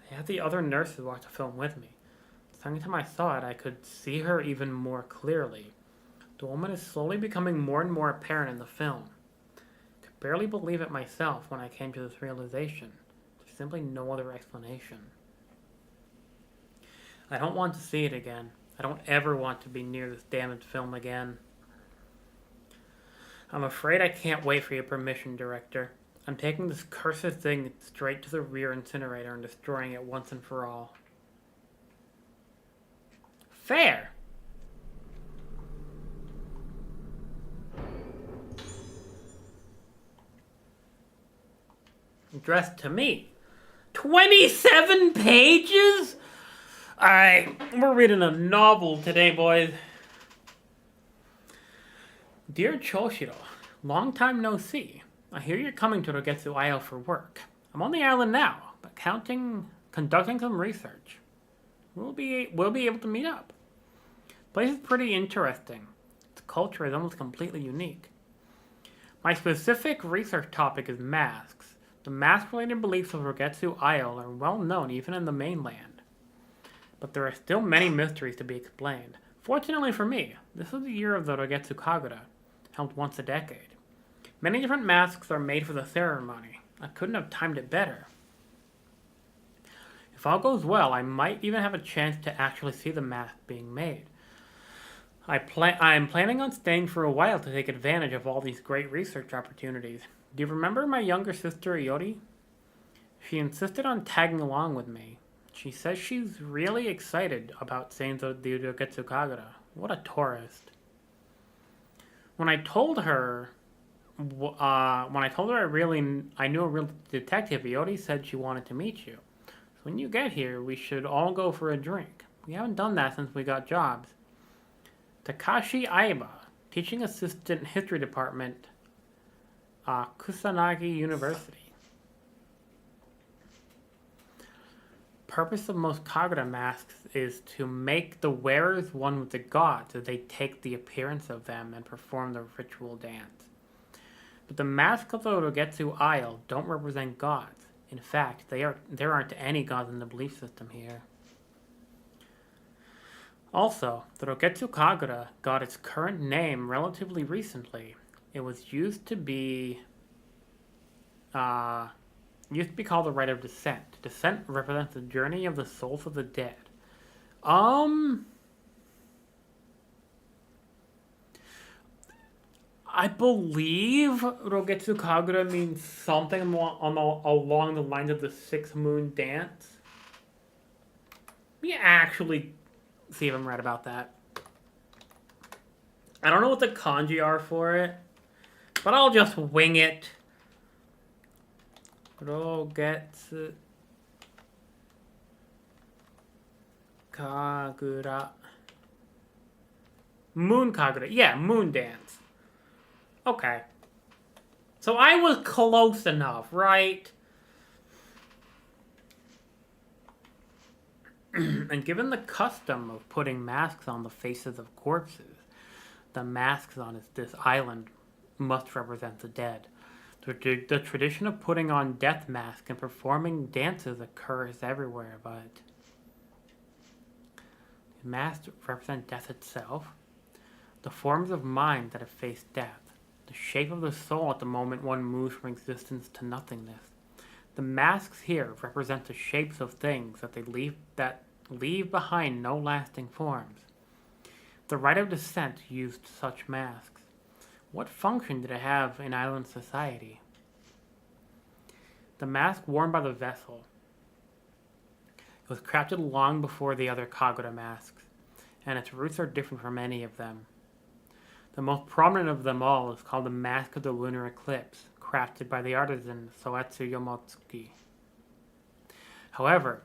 I had the other nurses watch the film with me. The second time I saw it, I could see her even more clearly. The woman is slowly becoming more and more apparent in the film. I could barely believe it myself when I came to this realization. There's simply no other explanation. I don't want to see it again. I don't ever want to be near this damaged film again. I'm afraid I can't wait for your permission, Director. I'm taking this cursed thing straight to the rear incinerator and destroying it once and for all. Fair! Addressed to me. 27 pages? Alright, we're reading a novel today, boys. Dear Choshiro, long time no see. I hear you're coming to Rogetsu Isle for work. I'm on the island now, but conducting some research. We'll be able to meet up. The place is pretty interesting. Its culture is almost completely unique. My specific research topic is masks. The mask-related beliefs of Rogetsu Isle are well known even in the mainland. But there are still many mysteries to be explained. Fortunately for me, this is the year of the Rogetsu Kagura, held once a decade. Many different masks are made for the ceremony. I couldn't have timed it better. If all goes well, I might even have a chance to actually see the mask being made. I am planning on staying for a while to take advantage of all these great research opportunities. Do you remember my younger sister, Iori? She insisted on tagging along with me. She says she's really excited about seeing the Rogetsu Kagura. What a tourist. When I told her I knew a real detective, Iori said she wanted to meet you. So when you get here, we should all go for a drink. We haven't done that since we got jobs. Takashi Aiba, teaching assistant history department, Kusanagi University. Purpose of most Kagura masks is to make the wearers one with the gods as they take the appearance of them and perform the ritual dance. But the masks of the Rogetsu Isle don't represent gods. In fact, there aren't any gods in the belief system here. Also, the Rogetsu Kagura got its current name relatively recently. It was used to be called the Rite of Descent. Descent represents the journey of the souls of the dead. I believe Rogetsu Kagura means something along the lines of the 6 moon dance. Let me actually see if I'm right about that. I don't know what the kanji are for it, but I'll just wing it. Rogetsu Kagura. Moon Kagura. Yeah, moon dance. Okay. So I was close enough, right? And given the custom of putting masks on the faces of corpses, the masks on this island must represent the dead. The The tradition of putting on death masks and performing dances occurs everywhere, but the masks represent death itself, the forms of mind that have faced death, the shape of the soul at the moment one moves from existence to nothingness. The masks here represent the shapes of things that leave behind no lasting forms. The rite of descent used such masks. What function did it have in island society? The mask worn by the vessel. It was crafted long before the other Kagura masks, and its roots are different from any of them. The most prominent of them all is called the Mask of the Lunar Eclipse, crafted by the artisan Soetsu Yomotsuki. However,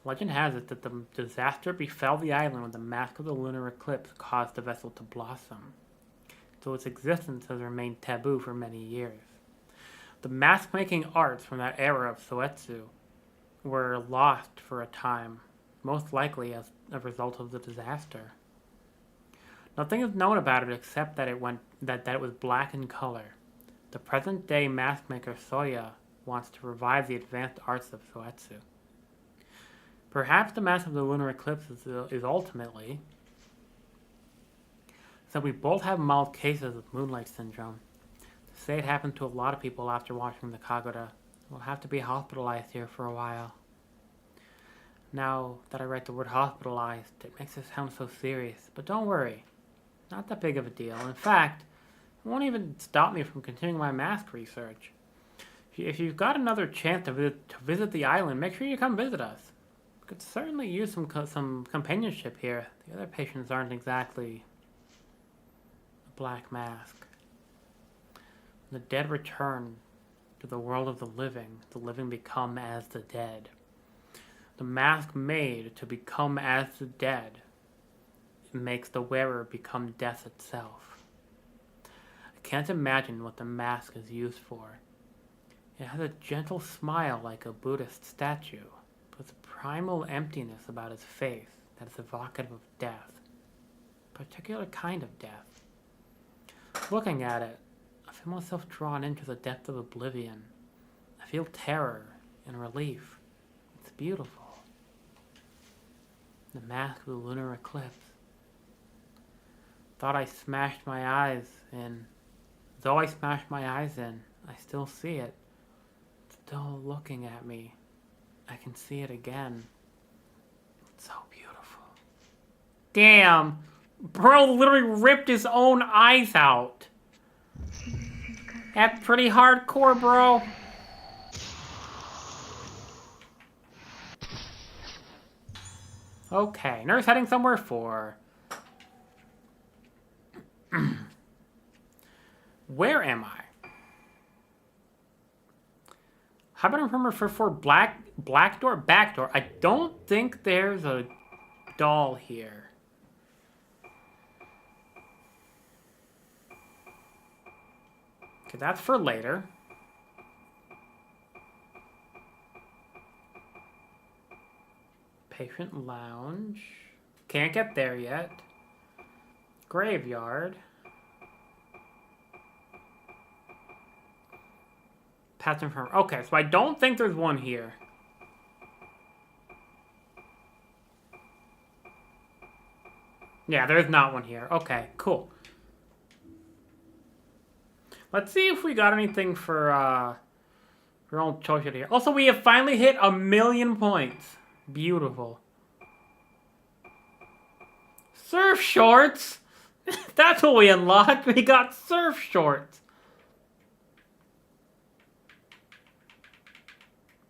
legend has it that the disaster befell the island when the Mask of the Lunar Eclipse caused the vessel to blossom, so its existence has remained taboo for many years. The mask-making arts from that era of Soetsu were lost for a time, most likely as a result of the disaster. Nothing is known about it except that it was black in color. The present-day mask maker Soya wants to revive the advanced arts of Soetsu. Perhaps the Mask of the Lunar Eclipse is ultimately so we both have mild cases of moonlight syndrome. To say it happened to a lot of people after watching the Kagura, we'll have to be hospitalized here for a while. Now that I write the word hospitalized, it makes it sound so serious, but don't worry. Not that big of a deal. In fact, it won't even stop me from continuing my mask research. If you've got another chance to visit the island, make sure you come visit us. We could certainly use some companionship here. The other patients aren't exactly a black mask. When the dead return to the world of the living become as the dead. The mask made to become as the dead makes the wearer become death itself. I can't imagine what the mask is used for. It has a gentle smile like a Buddhist statue, but with a primal emptiness about its face that is evocative of death. A particular kind of death. Looking at it, I feel myself drawn into the depth of oblivion. I feel terror and relief. It's beautiful. The Mask of the Lunar Eclipse. Thought I smashed my eyes in. Though I smashed my eyes in, I still see it. It's still looking at me. I can see it again. It's so beautiful. Damn! Bro literally ripped his own eyes out. That's pretty hardcore, bro. Okay, nurse heading somewhere for... Where am I? How about I remember for back door? I don't think there's a doll here. Okay, that's for later. Patient lounge. Can't get there yet. Graveyard. Past infirmary. Okay, so I don't think there's one here. Yeah, there's not one here. Okay, cool. Let's see if we got anything for old Choshita here. Also, we have finally hit 1,000,000 points. Beautiful. Surf shorts! That's what we unlocked. We got surf shorts.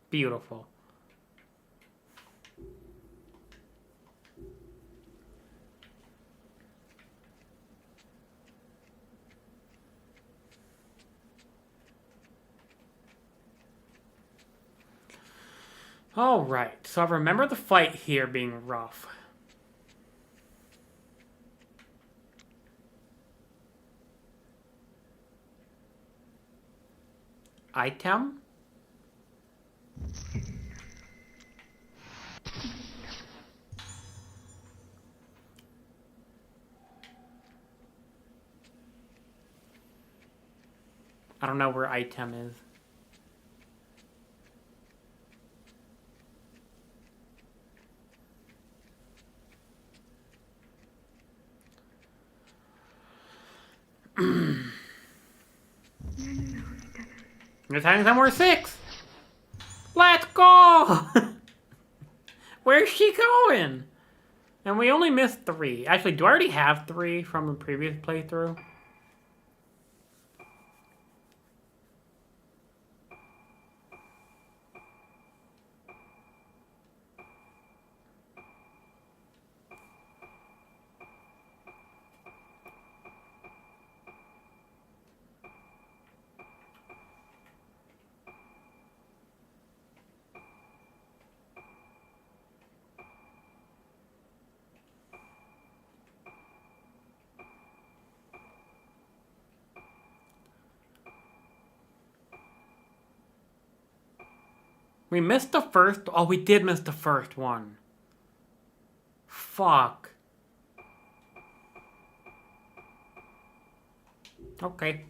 Beautiful. Alright, so I remember the fight here being rough. Item? I don't know where item is. It's hiding somewhere 6. Let's go! Where's she going? And we only missed 3. Actually, do I already have 3 from the previous playthrough? We missed the first... Oh, we did miss the first one. Fuck. Okay.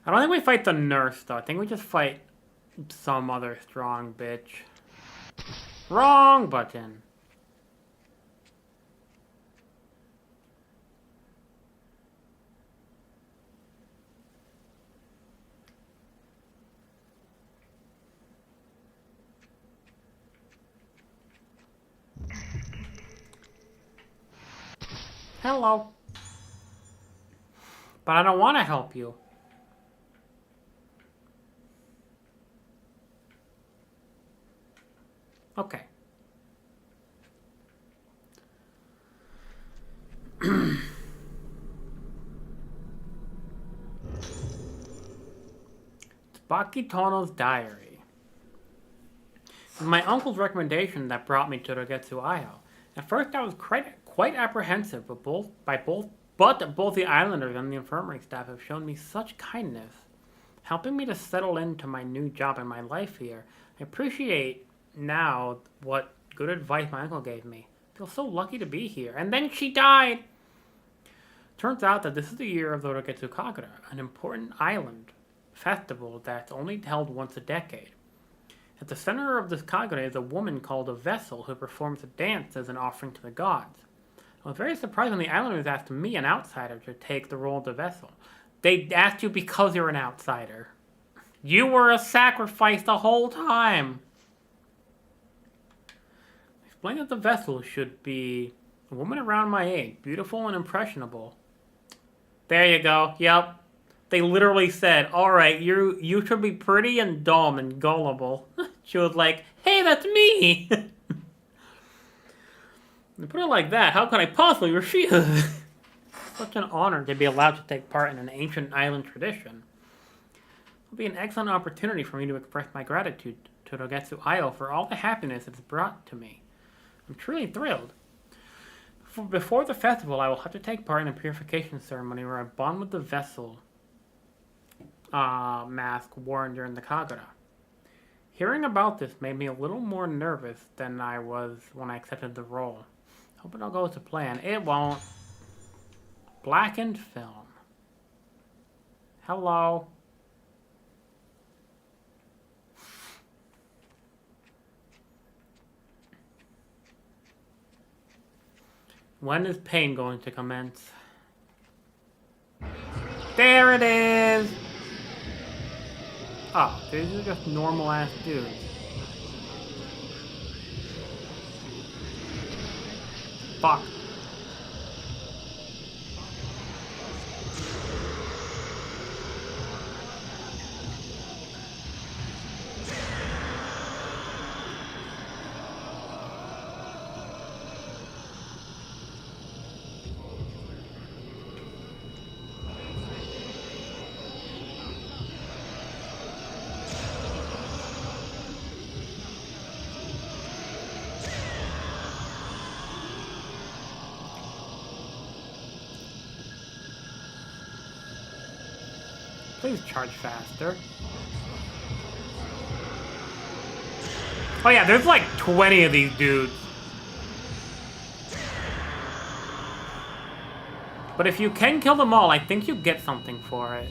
I don't think we fight the nurse, though. I think we just fight some other strong bitch. Wrong button. Hello. But I don't want to help you. Okay. Baki Tono's diary. It was my uncle's recommendation that brought me to Rogetsu Isle. At first I was quite apprehensive, but both the islanders and the infirmary staff have shown me such kindness, helping me to settle into my new job and my life here. I appreciate now what good advice my uncle gave me. I feel so lucky to be here. And then she died! Turns out that this is the year of the Rogetsu Kagura, an important island festival that's only held once a decade. At the center of this Kagura is a woman called a vessel who performs a dance as an offering to the gods. I was very surprised when the islanders asked me, an outsider, to take the role of the vessel. They asked you because you're an outsider. You were a sacrifice the whole time. Explain that the vessel should be a woman around my age, beautiful and impressionable. There you go. Yep. They literally said, alright, you should be pretty and dumb and gullible. She was like, hey, that's me! They put it like that, how could I possibly refuse? Such an honor to be allowed to take part in an ancient island tradition. It will be an excellent opportunity for me to express my gratitude to Rogetsu Isle for all the happiness it's brought to me. I'm truly thrilled. Before the festival, I will have to take part in a purification ceremony where I bond with the vessel mask worn during the Kagura. Hearing about this made me a little more nervous than I was when I accepted the role. Hope it all goes to plan. It won't. Blackened film. Hello. When is pain going to commence? There it is! Oh, these are just normal-ass dudes. Fuck. Please charge faster. Oh yeah, there's like 20 of these dudes. But if you can kill them all, I think you get something for it.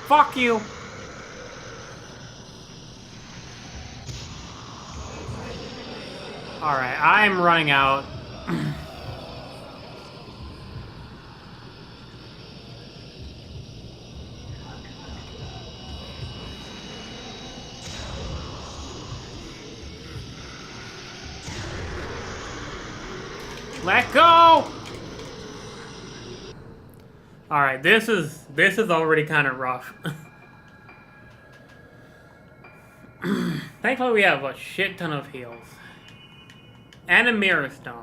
Fuck you! Alright, I'm running out. Let go! Alright, this is already kind of rough. Thankfully we have a shit ton of heals. And a mirror stone.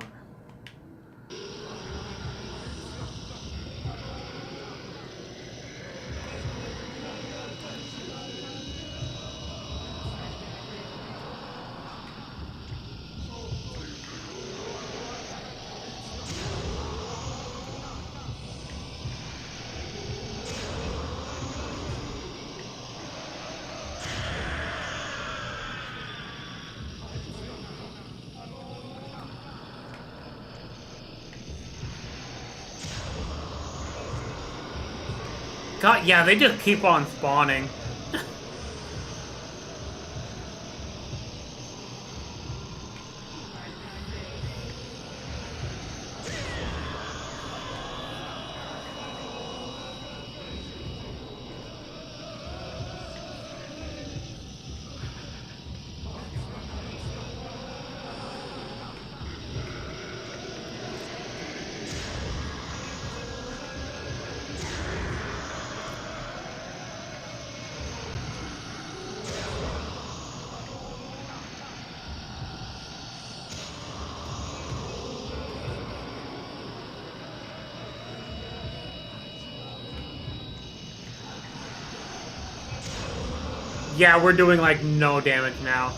God, yeah, they just keep on spawning. Yeah, we're doing like no damage now.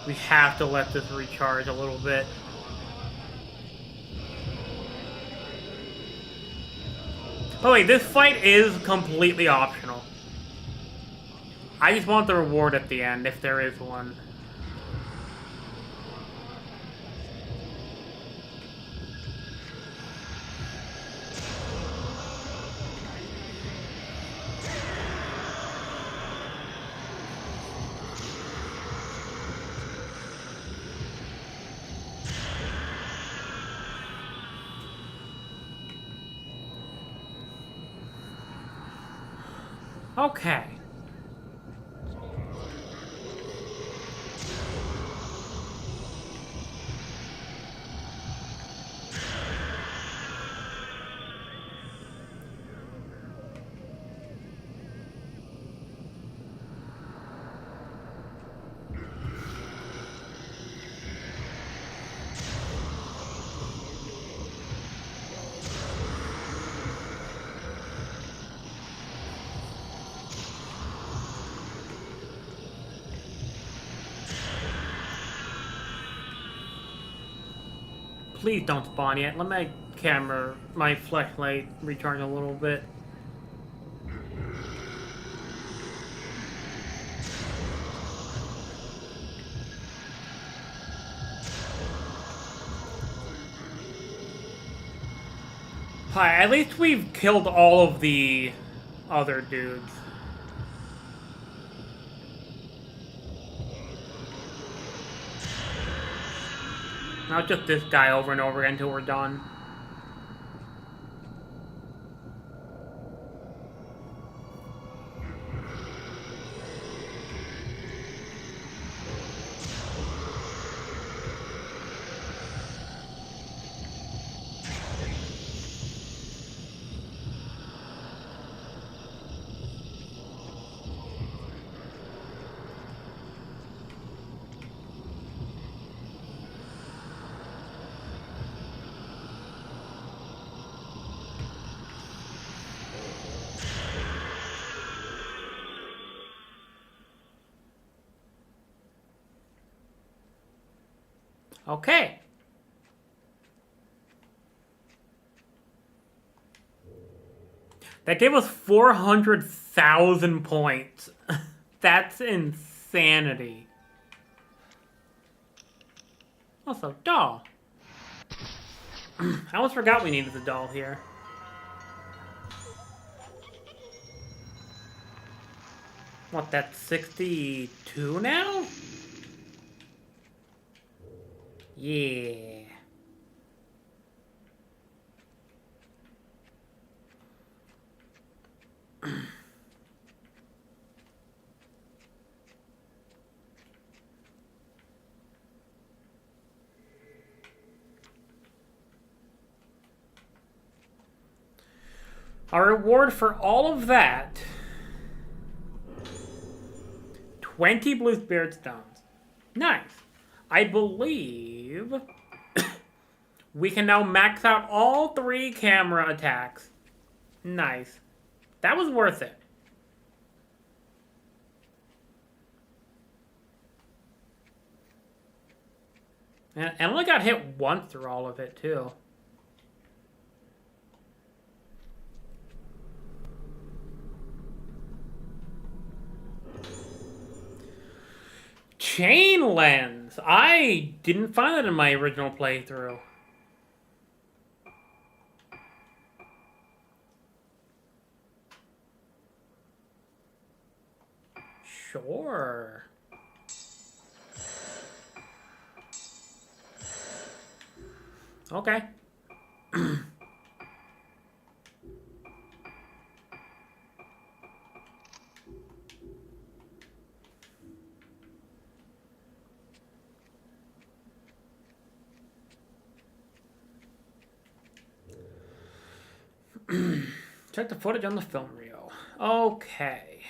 We have to let this recharge a little bit. Oh wait, this fight is completely optional. I just want the reward at the end, if there is one. Okay. Please don't spawn yet. Let my flashlight recharge a little bit. Hi, at least we've killed all of the other dudes. Not just this guy over and over again until we're done. Okay. That gave us 400,000 points. That's insanity. Also, doll. I almost forgot we needed the doll here. What, that's 62 now? Yeah. Our reward for all of that, 20 blue spirit stones. Nice. I believe we can now max out all 3 camera attacks. Nice. That was worth it. And I only got hit once through all of it, too. Chain lens. I didn't find that in my original playthrough. Sure. Okay. Check the footage on the film reel. Okay.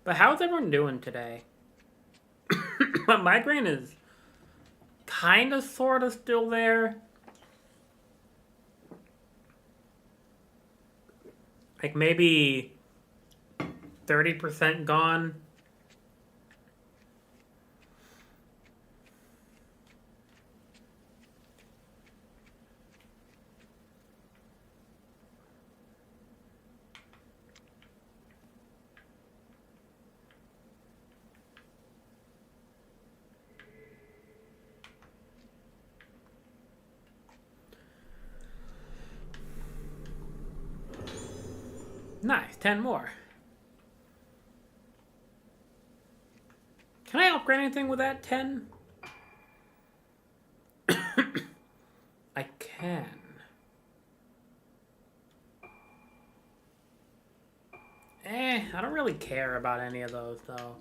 But how's everyone doing today? My migraine is kind of, sort of still there. Like maybe 30% gone. Nice, 10 more. Can I upgrade anything with that 10? I can. I don't really care about any of those, though.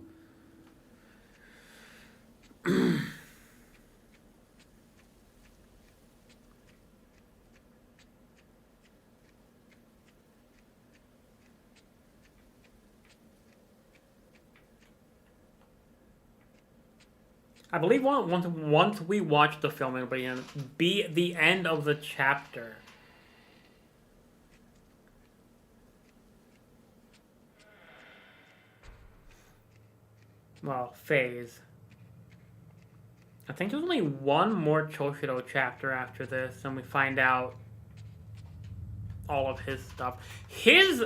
I believe once we watch the film, it'll be the end of the chapter. Well, phase. I think there's only one more Choshido chapter after this, and we find out all of his stuff. His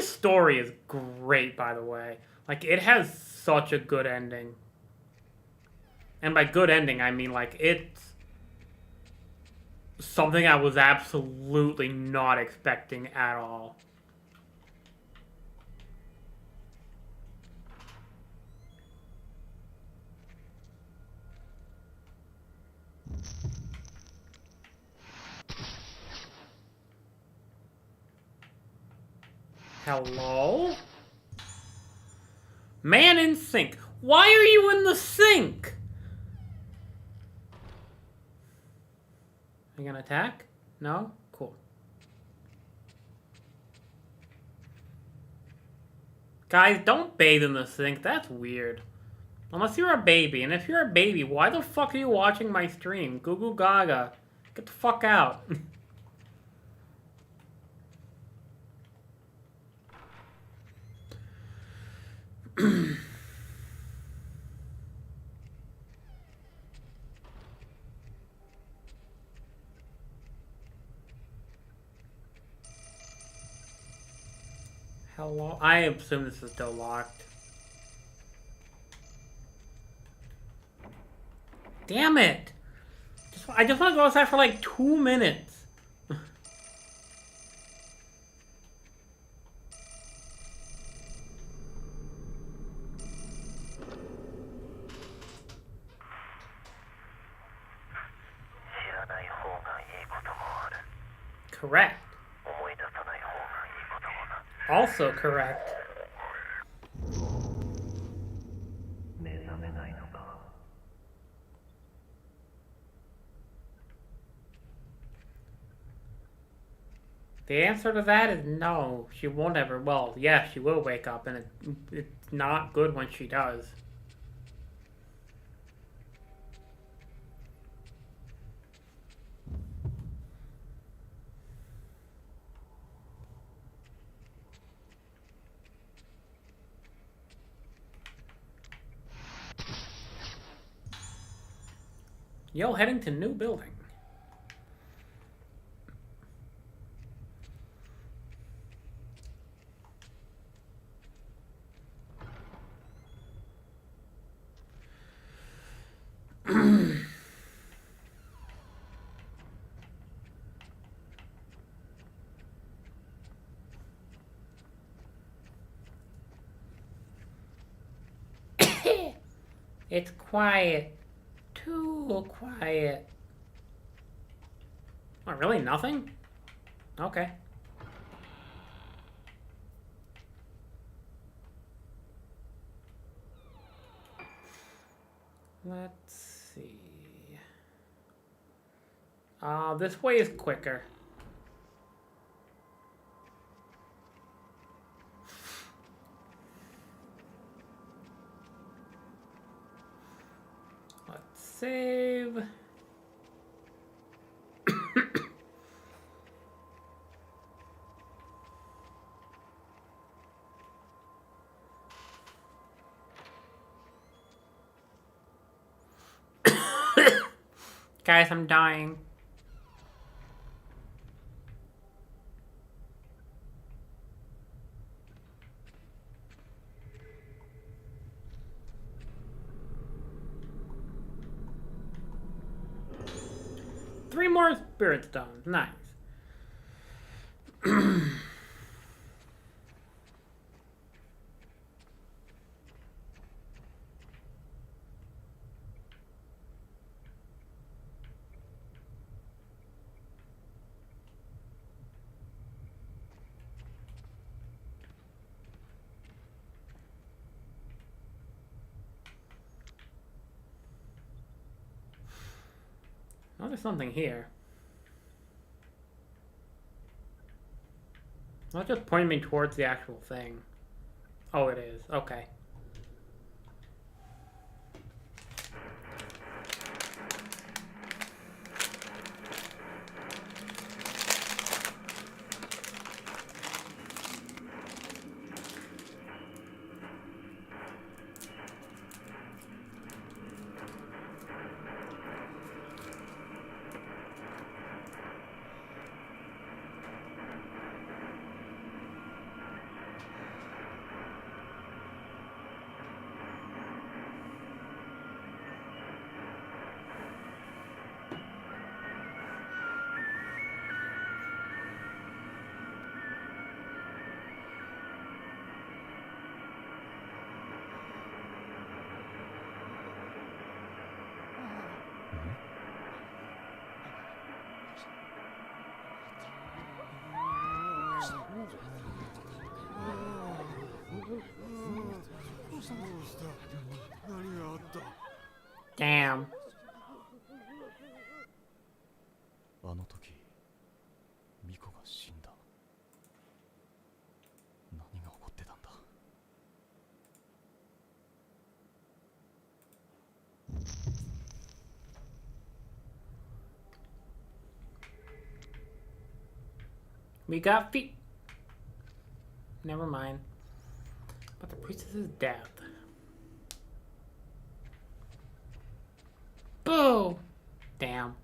story is great, by the way. Like, it has such a good ending. And by good ending, I mean, like, it's something I was absolutely not expecting at all. Hello? Man in sink. Why are you in the sink? Are you gonna attack? No? Cool. Guys, don't bathe in the sink. That's weird. Unless you're a baby. And if you're a baby, why the fuck are you watching my stream? Goo goo gaga. Get the fuck out. Hello? I assume this is still locked. Damn it! I just want to go outside for like 2 minutes. Correct. Also correct. The answer to that is no. She won't ever. Well, yeah, she will wake up, and it's not good when she does. Yo, heading to new building. It's quiet. Too quiet. Oh, really? Nothing? Okay. Let's see. This way is quicker. Let's save. Guys, I'm dying. Three more spirit stones. Nice. Oh, there's something here. Not just pointing me towards the actual thing. Oh, it is. Okay. Damn. あの時ミコが死んだ。何が起こってたんだ。We got feet. Never mind. But the priestess is dead. Boo! Damn.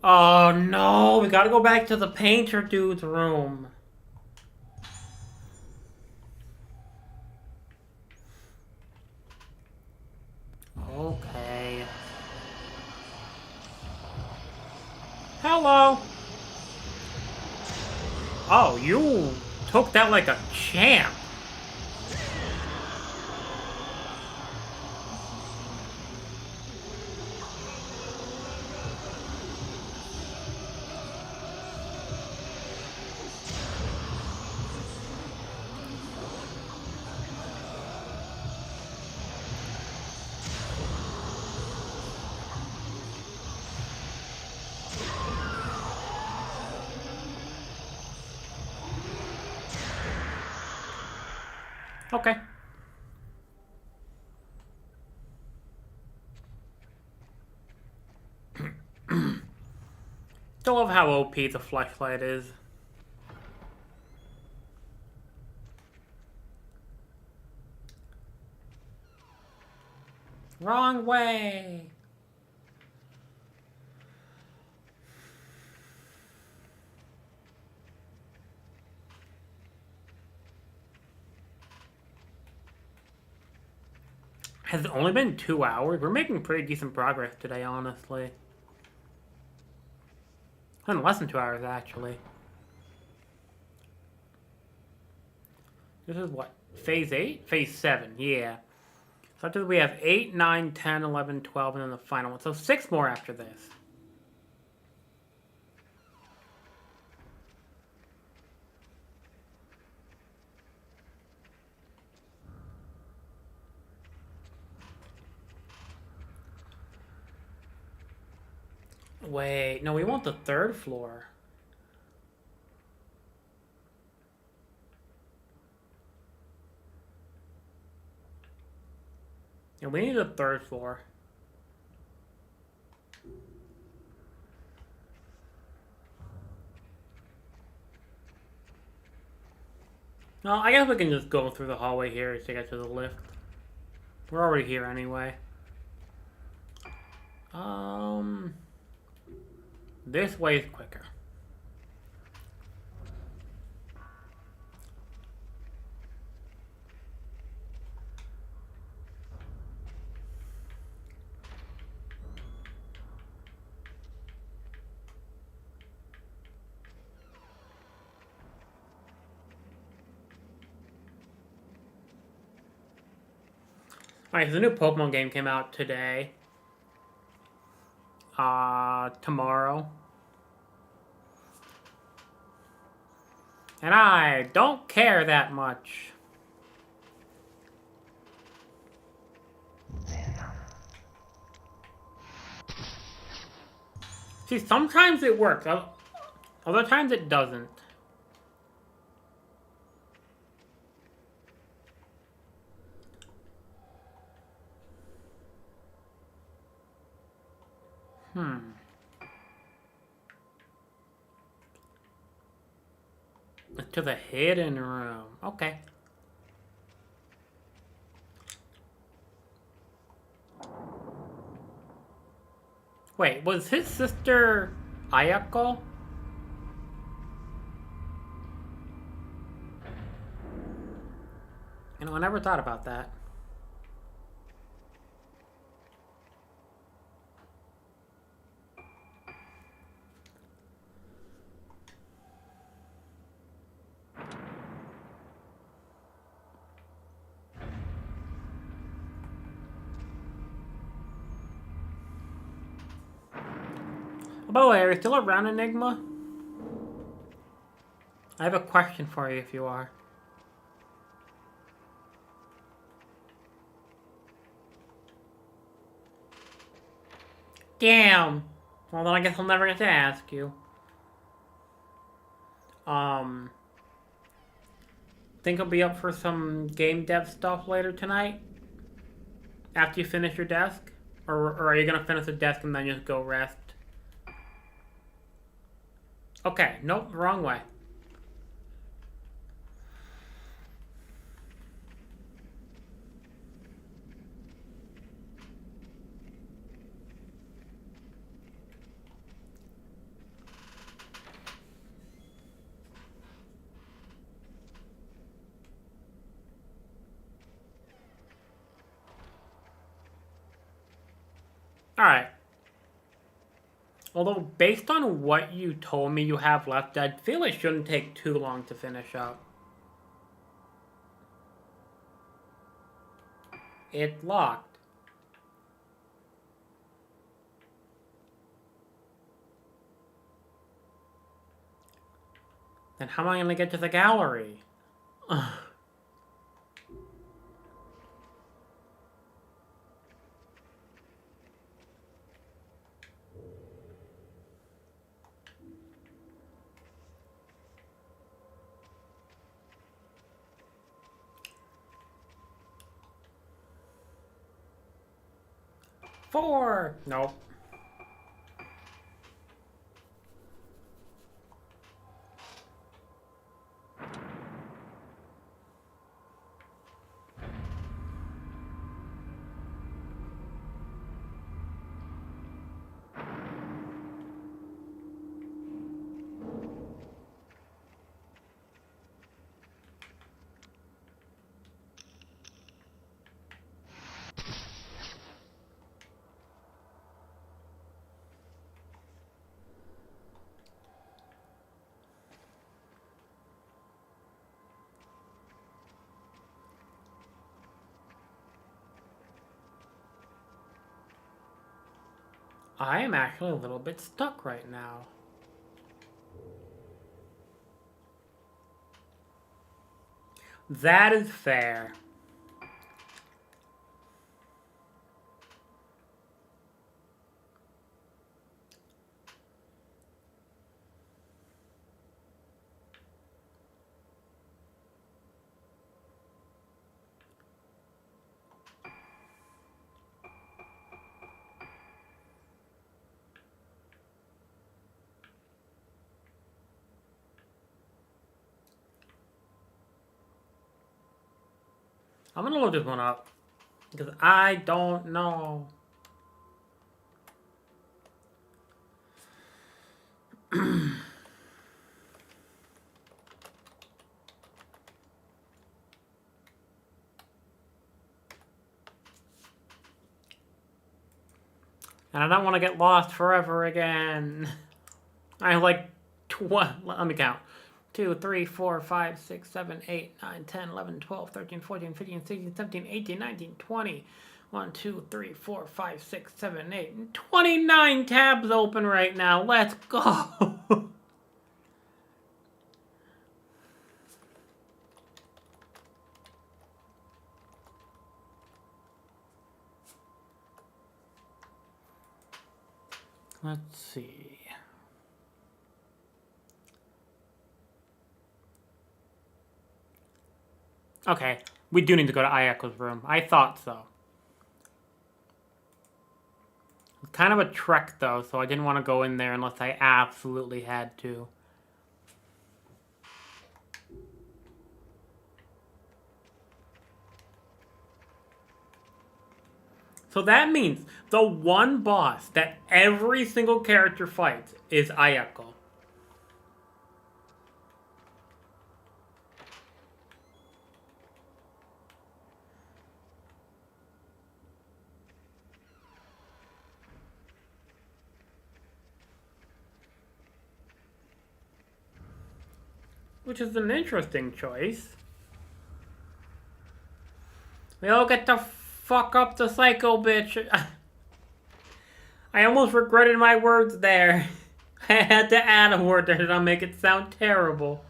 Oh no, we gotta go back to the painter dude's room. Okay. Hello. Oh, you took that like a champ. Okay. Still love how OP the flashlight is. Wrong way. Has it only been 2 hours? We're making pretty decent progress today, honestly. And less than 2 hours, actually. This is what? Phase 8? Phase 7, yeah. So after we have 8, 9, 10, 11, 12, and then the final one. So 6 more after this. Wait, no, we want the 3rd floor. And we need the 3rd floor. No, I guess we can just go through the hallway here to get to the lift. We're already here anyway. This way is quicker. Alright, so the new Pokemon game came out today. Tomorrow. And I don't care that much. See, sometimes it works. Other times it doesn't. To the hidden room. Okay. Wait, was his sister Ayako? You know, I never thought about that. By the way, are you still around, Enigma? I have a question for you if you are. Damn! Well, then I guess I'll never get to ask you. Think I'll be up for some game dev stuff later tonight? After you finish your desk? Or are you gonna finish the desk and then just go rest? Okay, nope, wrong way. Alright. Although, based on what you told me you have left, I feel it shouldn't take too long to finish up. It's locked. Then how am I going to get to the gallery? Ugh. Four! Nope. I am actually a little bit stuck right now. That is fair. I'm gonna load this one up. Because I don't know. And I don't want to get lost forever again. I have like, let me count. 2, 3, 4, 5, 6, 7, 8, 9, 10, 11, 12, 13, 14, 15, 16, 17, 18, 19, 20. 1, 2, 3, 4, 5, 6, 7, 8. 29 tabs open right now. Let's go. Let's see. Okay, we do need to go to Ayako's room. I thought so. It's kind of a trek, though, so I didn't want to go in there unless I absolutely had to. So that means the one boss that every single character fights is Ayako. Which is an interesting choice. We all get to fuck up the psycho bitch. I almost regretted my words there. I had to add a word there to make it sound terrible.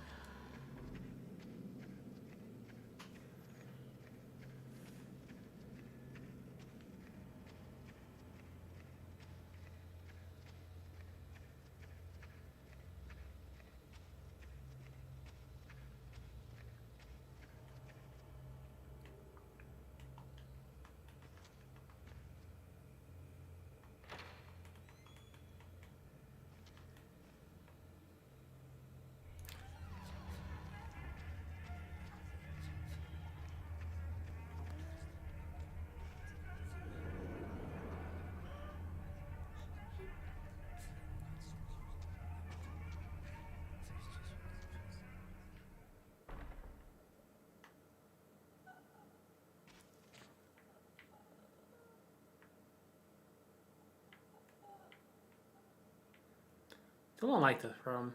Still don't like this room.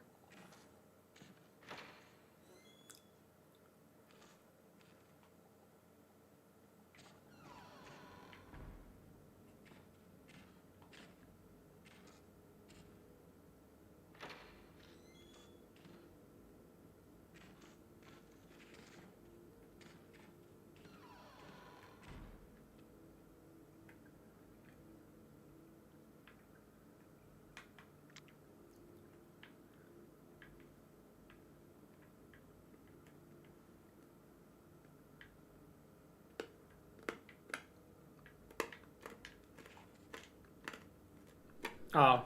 Oh.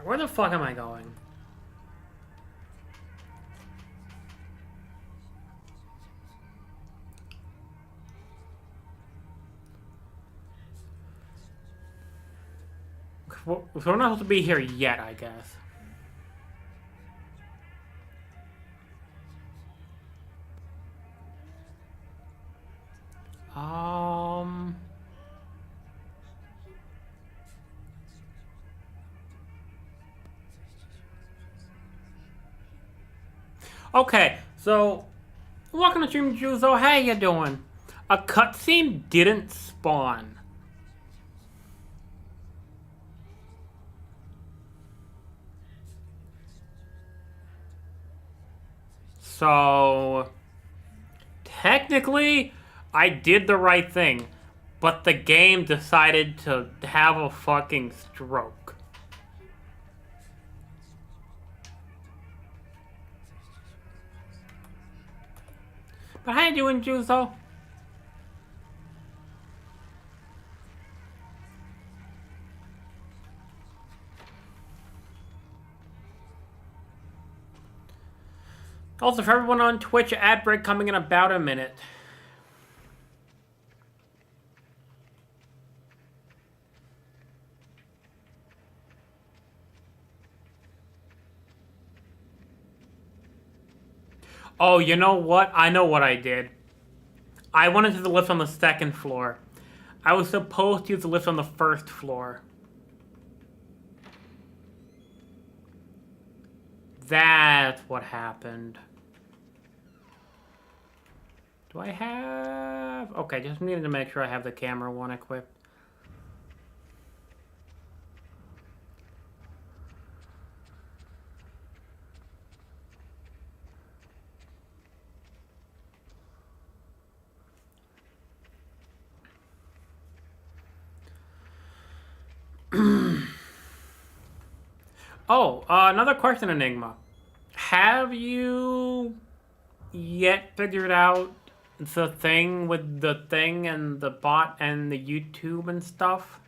Where the fuck am I going? So we're not supposed to be here yet, I guess. Okay, so welcome to Stream Juzo. How you doing? A cutscene didn't spawn. So technically, I did the right thing, but the game decided to have a fucking stroke. But how you doing, Juzo? Also, for everyone on Twitch, ad break coming in about a minute. Oh, you know what? I know what I did. I went into the lift on the second floor. I was supposed to use the lift on the first floor. That's what happened. Do I have... Okay, just needed to make sure I have the camera one equipped. Oh, another question, Enigma. Have you yet figured out the thing with the thing and the bot and the YouTube and stuff?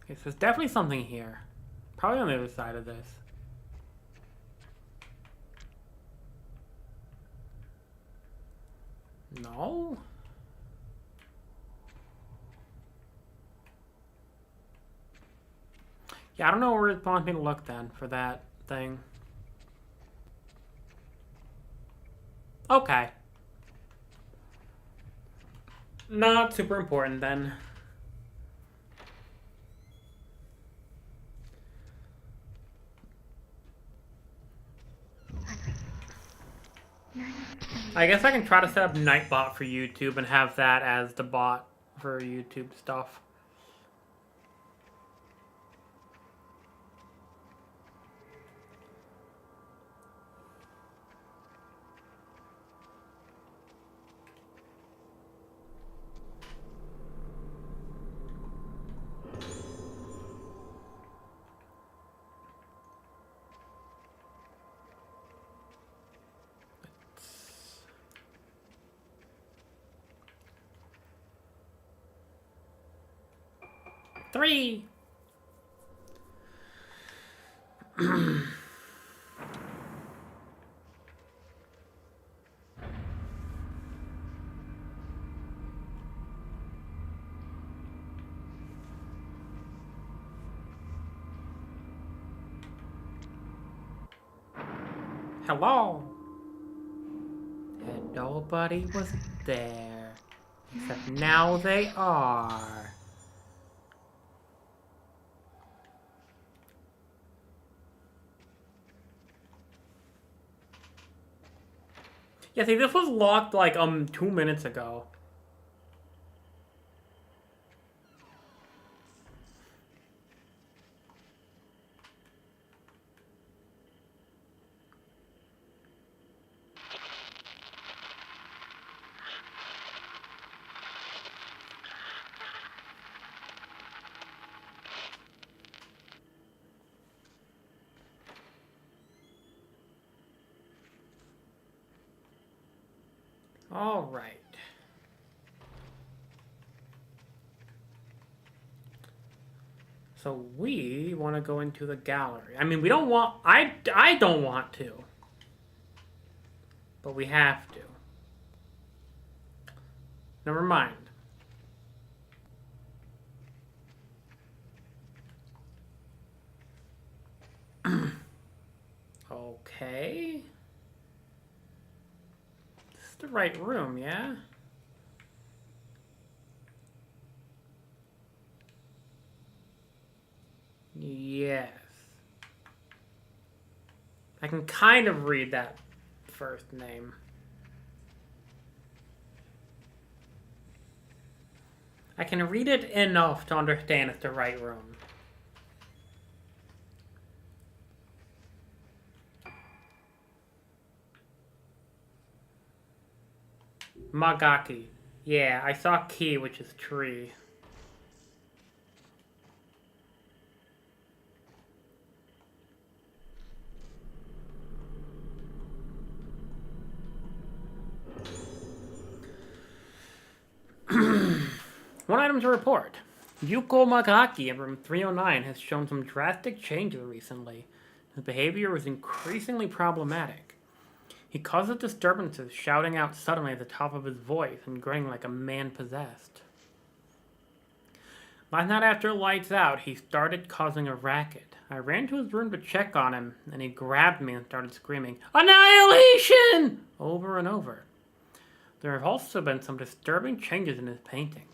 Okay, so there's definitely something here. Probably on the other side of this. No? Yeah, I don't know where it wants me to look then for that thing. Okay. Not super important then. I guess I can try to set up Nightbot for YouTube and have that as the bot for YouTube stuff. Three. Hello. And nobody was there. Except now they are. Yeah, see, this was locked like 2 minutes ago. All right. So we want to go into the gallery. I mean, we don't want... I don't want to. But we have to. Never mind. Okay. This is the right room, yeah? Yes. I can kind of read that first name. I can read it enough to understand it's the right room. Magaki. Yeah, I saw key, which is tree. One item to report. Yuko Magaki in room 309 has shown some drastic changes recently. His behavior is increasingly problematic. He causes disturbances, shouting out suddenly at the top of his voice and grinning like a man possessed. Last night after lights out, he started causing a racket. I ran to his room to check on him, and he grabbed me and started screaming, "Annihilation!" over and over. There have also been some disturbing changes in his paintings.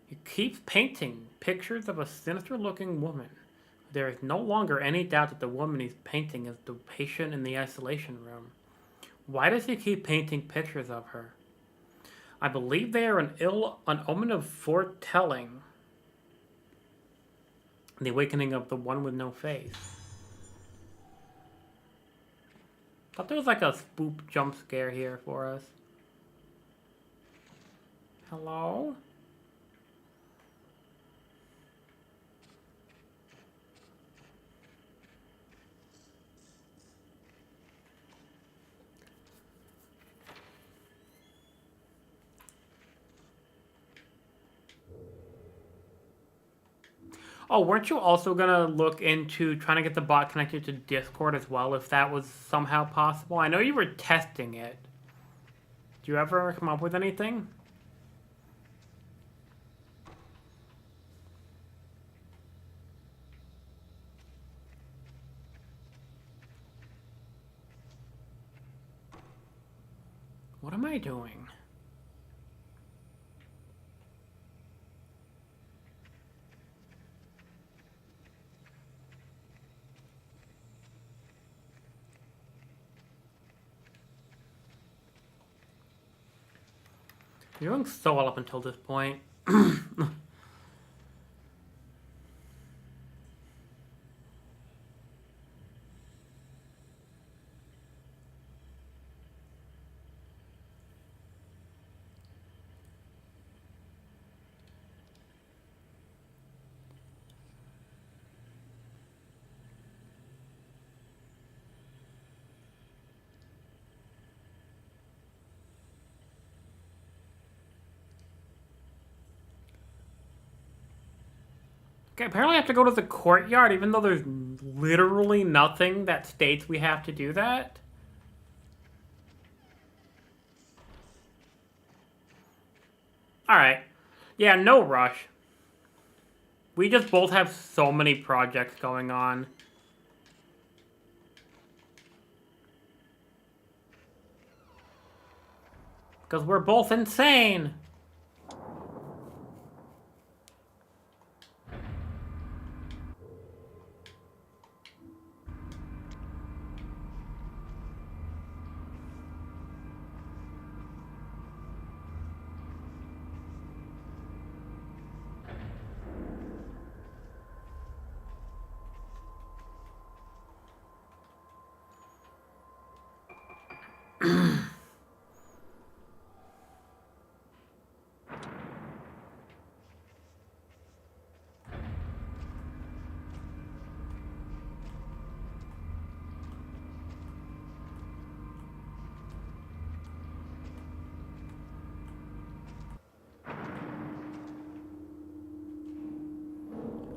He keeps painting pictures of a sinister-looking woman. There is no longer any doubt that the woman he's painting is the patient in the isolation room. Why does he keep painting pictures of her? I believe they are an omen of foretelling the awakening of the one with no face. Thought there was like a spook jump scare here for us. Hello? Oh, weren't you also gonna look into trying to get the bot connected to Discord as well, if that was somehow possible? I know you were testing it. Do you ever come up with anything? What am I doing? You're doing so well up until this point. Okay, apparently I have to go to the courtyard, even though there's literally nothing that states we have to do that. Alright. Yeah, no rush. We just both have so many projects going on. Because we're both insane.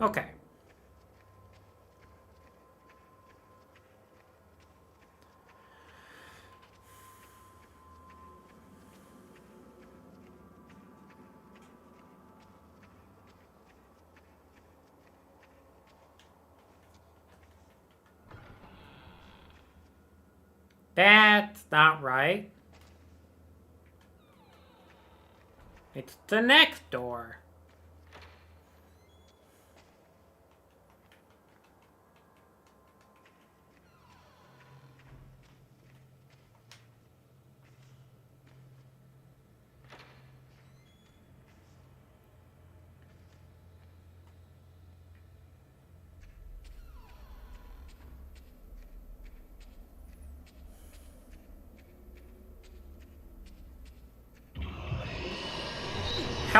Okay. That's not right. It's the next door.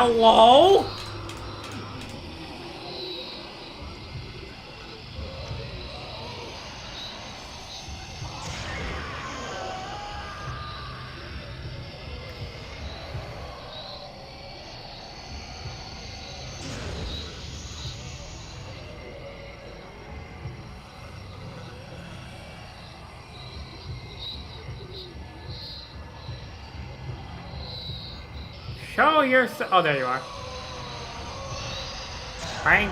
Hello? Show yourself. Oh, there you are. Bang.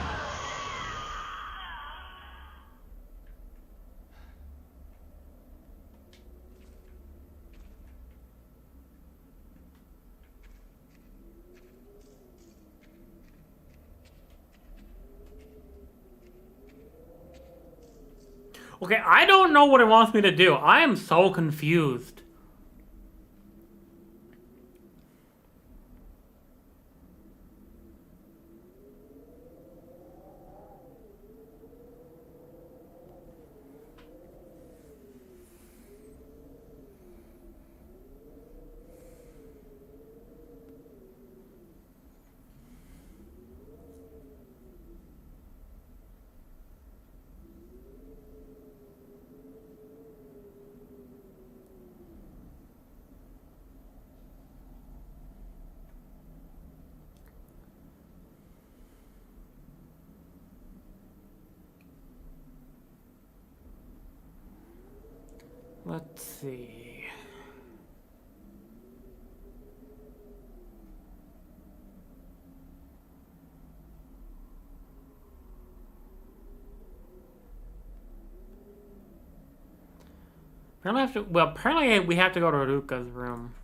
Okay, I don't know what it wants me to do. I am so confused. Let's see. Apparently we have to go to Ruka's room.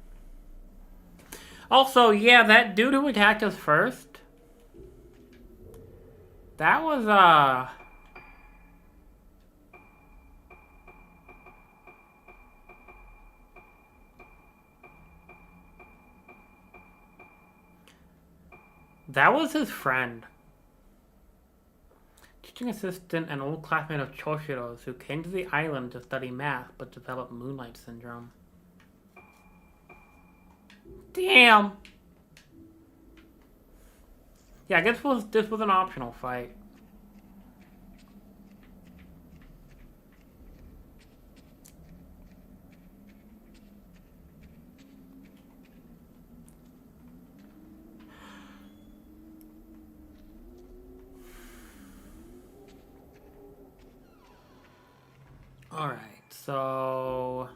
Also, yeah, that dude who attacked us first. That was, That was his friend. Teaching assistant and old classmate of Choshiro's who came to the island to study math but developed moonlight syndrome. Damn! Yeah, I guess this was an optional fight. Alright, so...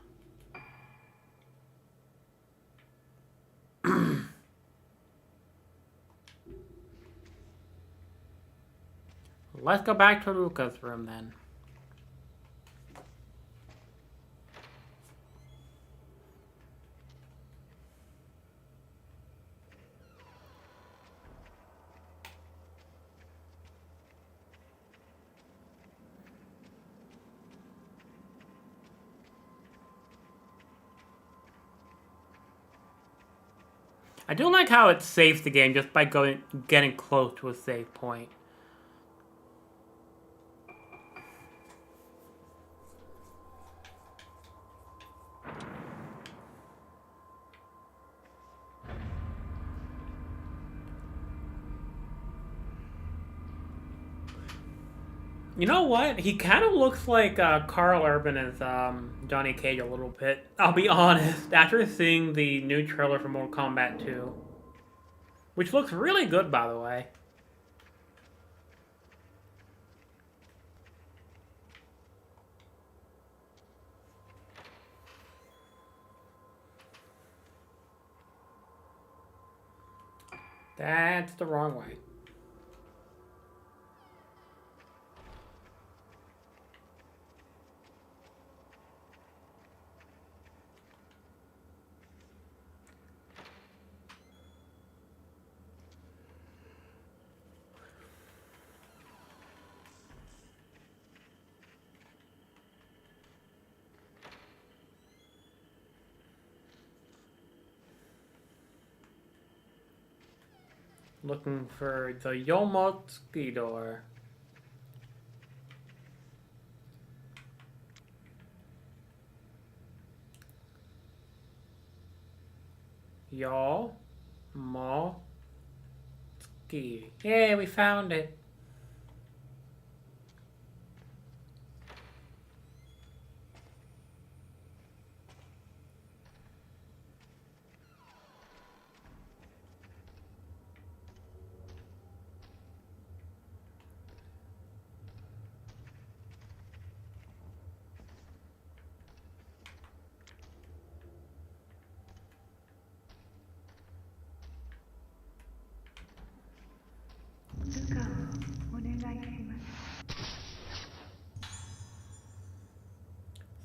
Let's go back to Ruka's room then. I do like how it saves the game just by getting close to a save point. You know what? He kind of looks like Carl Urban as Johnny Cage a little bit. I'll be honest. After seeing the new trailer for Mortal Kombat 2. Which looks really good, by the way. That's the wrong way. Looking for the Yomotsuki door. Yomotsuki. Yay, we found it.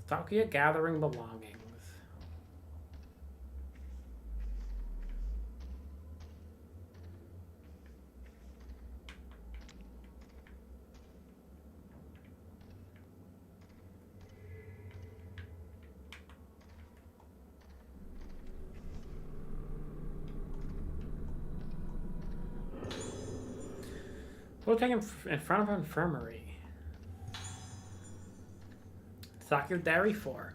Sakuya gathering belongings. We'll take him in front of an infirmary. Sakuya's Diary 4.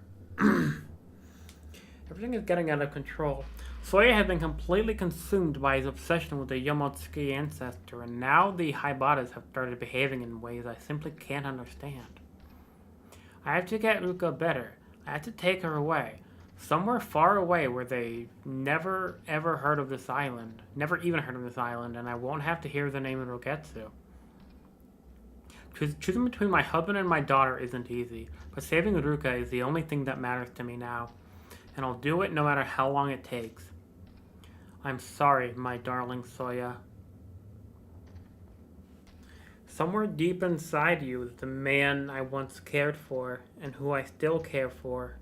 Everything is getting out of control. Soya has been completely consumed by his obsession with the Yomotsuki ancestor, and now the Haibatas have started behaving in ways I simply can't understand. I have to get Ruka better. I have to take her away. Somewhere far away where they never ever heard of this island. Never even heard of this island, and I won't have to hear the name of Rogetsu. Choosing between my husband and my daughter isn't easy, but saving Ruka is the only thing that matters to me now, and I'll do it no matter how long it takes. I'm sorry, my darling Soya. Somewhere deep inside you is the man I once cared for, and who I still care for,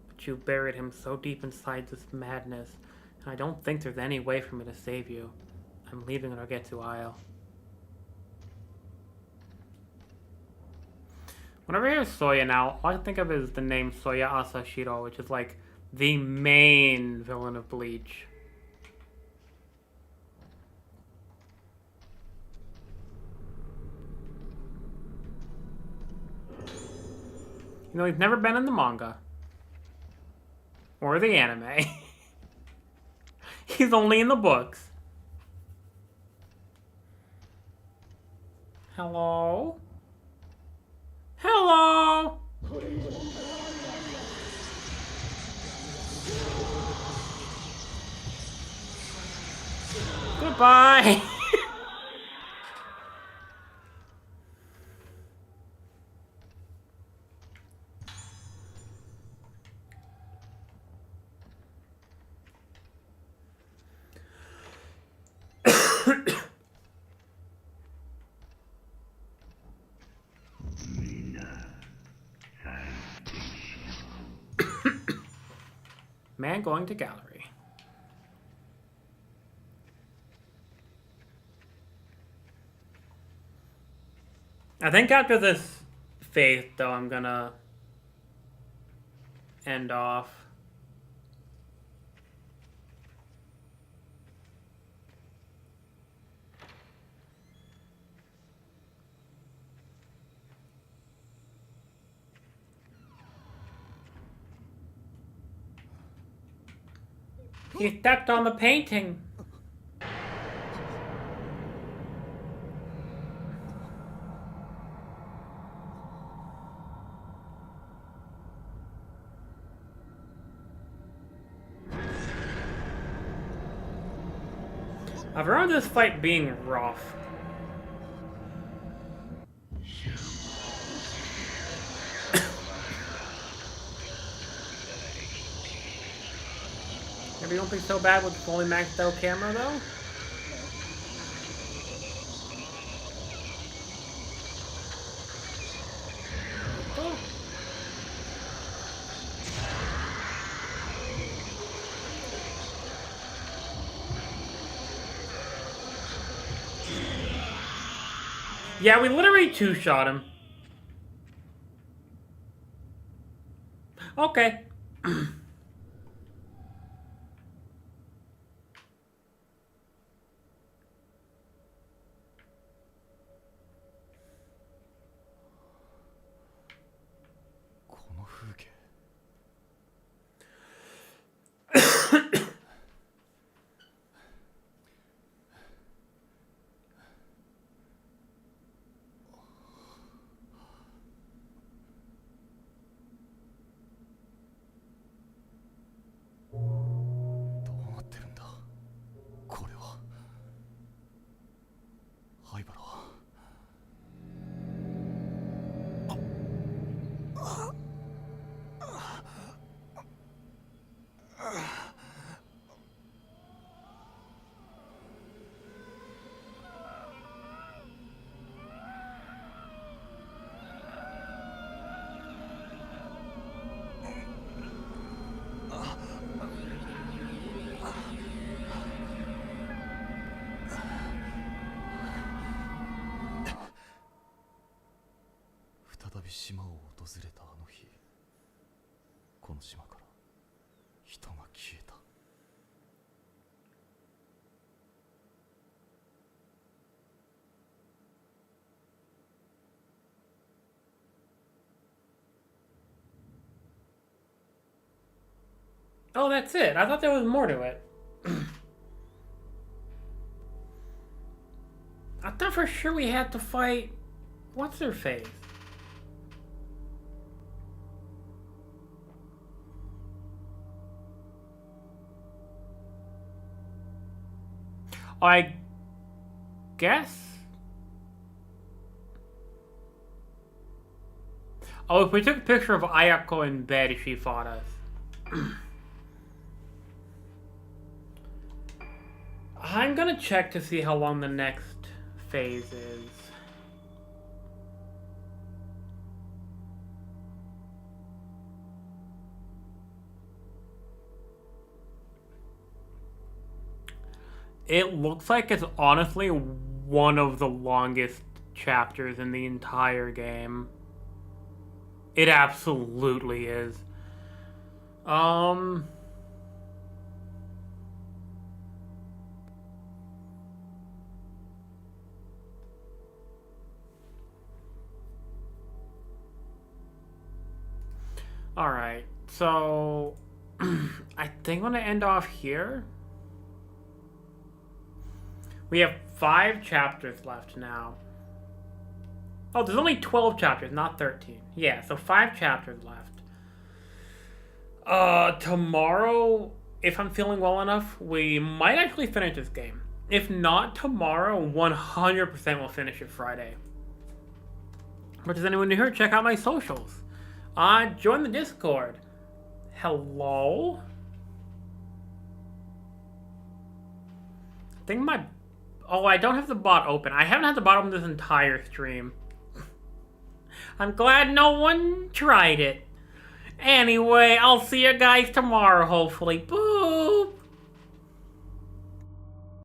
but you buried him so deep inside this madness, and I don't think there's any way for me to save you. I'm leaving Rogetsu Isle. Whenever I hear Soya now, all I think of is the name Soya Asashiro, which is like the main villain of Bleach. You know, he's never been in the manga. Or the anime. He's only in the books. Hello? Hello? Goodbye. Man going to gallery. I think after this phase, though, I'm gonna end off. He stepped on the painting. I've heard this fight being rough. Maybe it won't be so bad with fully maxed out camera, though. Oh. Yeah, we literally two-shot him. Okay. この風景。どうなってるんだこれは。灰原は。再び島を訪れたあの日、この島から人が消えた。Oh, that's it. I thought there was more to it. I thought for sure we had to fight... What's her face? I guess? Oh, if we took a picture of Ayako in bed, she fought us. I'm gonna check to see how long the next phase is. It looks like it's honestly one of the longest chapters in the entire game. It absolutely is. Alright, so I think I'm gonna end off here. We have 5 chapters left now. Oh, there's only 12 chapters, not 13. Yeah, so 5 chapters left. Tomorrow, if I'm feeling well enough, we might actually finish this game. If not tomorrow, 100% we'll finish it Friday. But does anyone new here? Check out my socials. Join the Discord. Hello? I think my... Oh, I don't have the bot open. I haven't had the bot open this entire stream. I'm glad no one tried it. Anyway, I'll see you guys tomorrow, hopefully. Boo!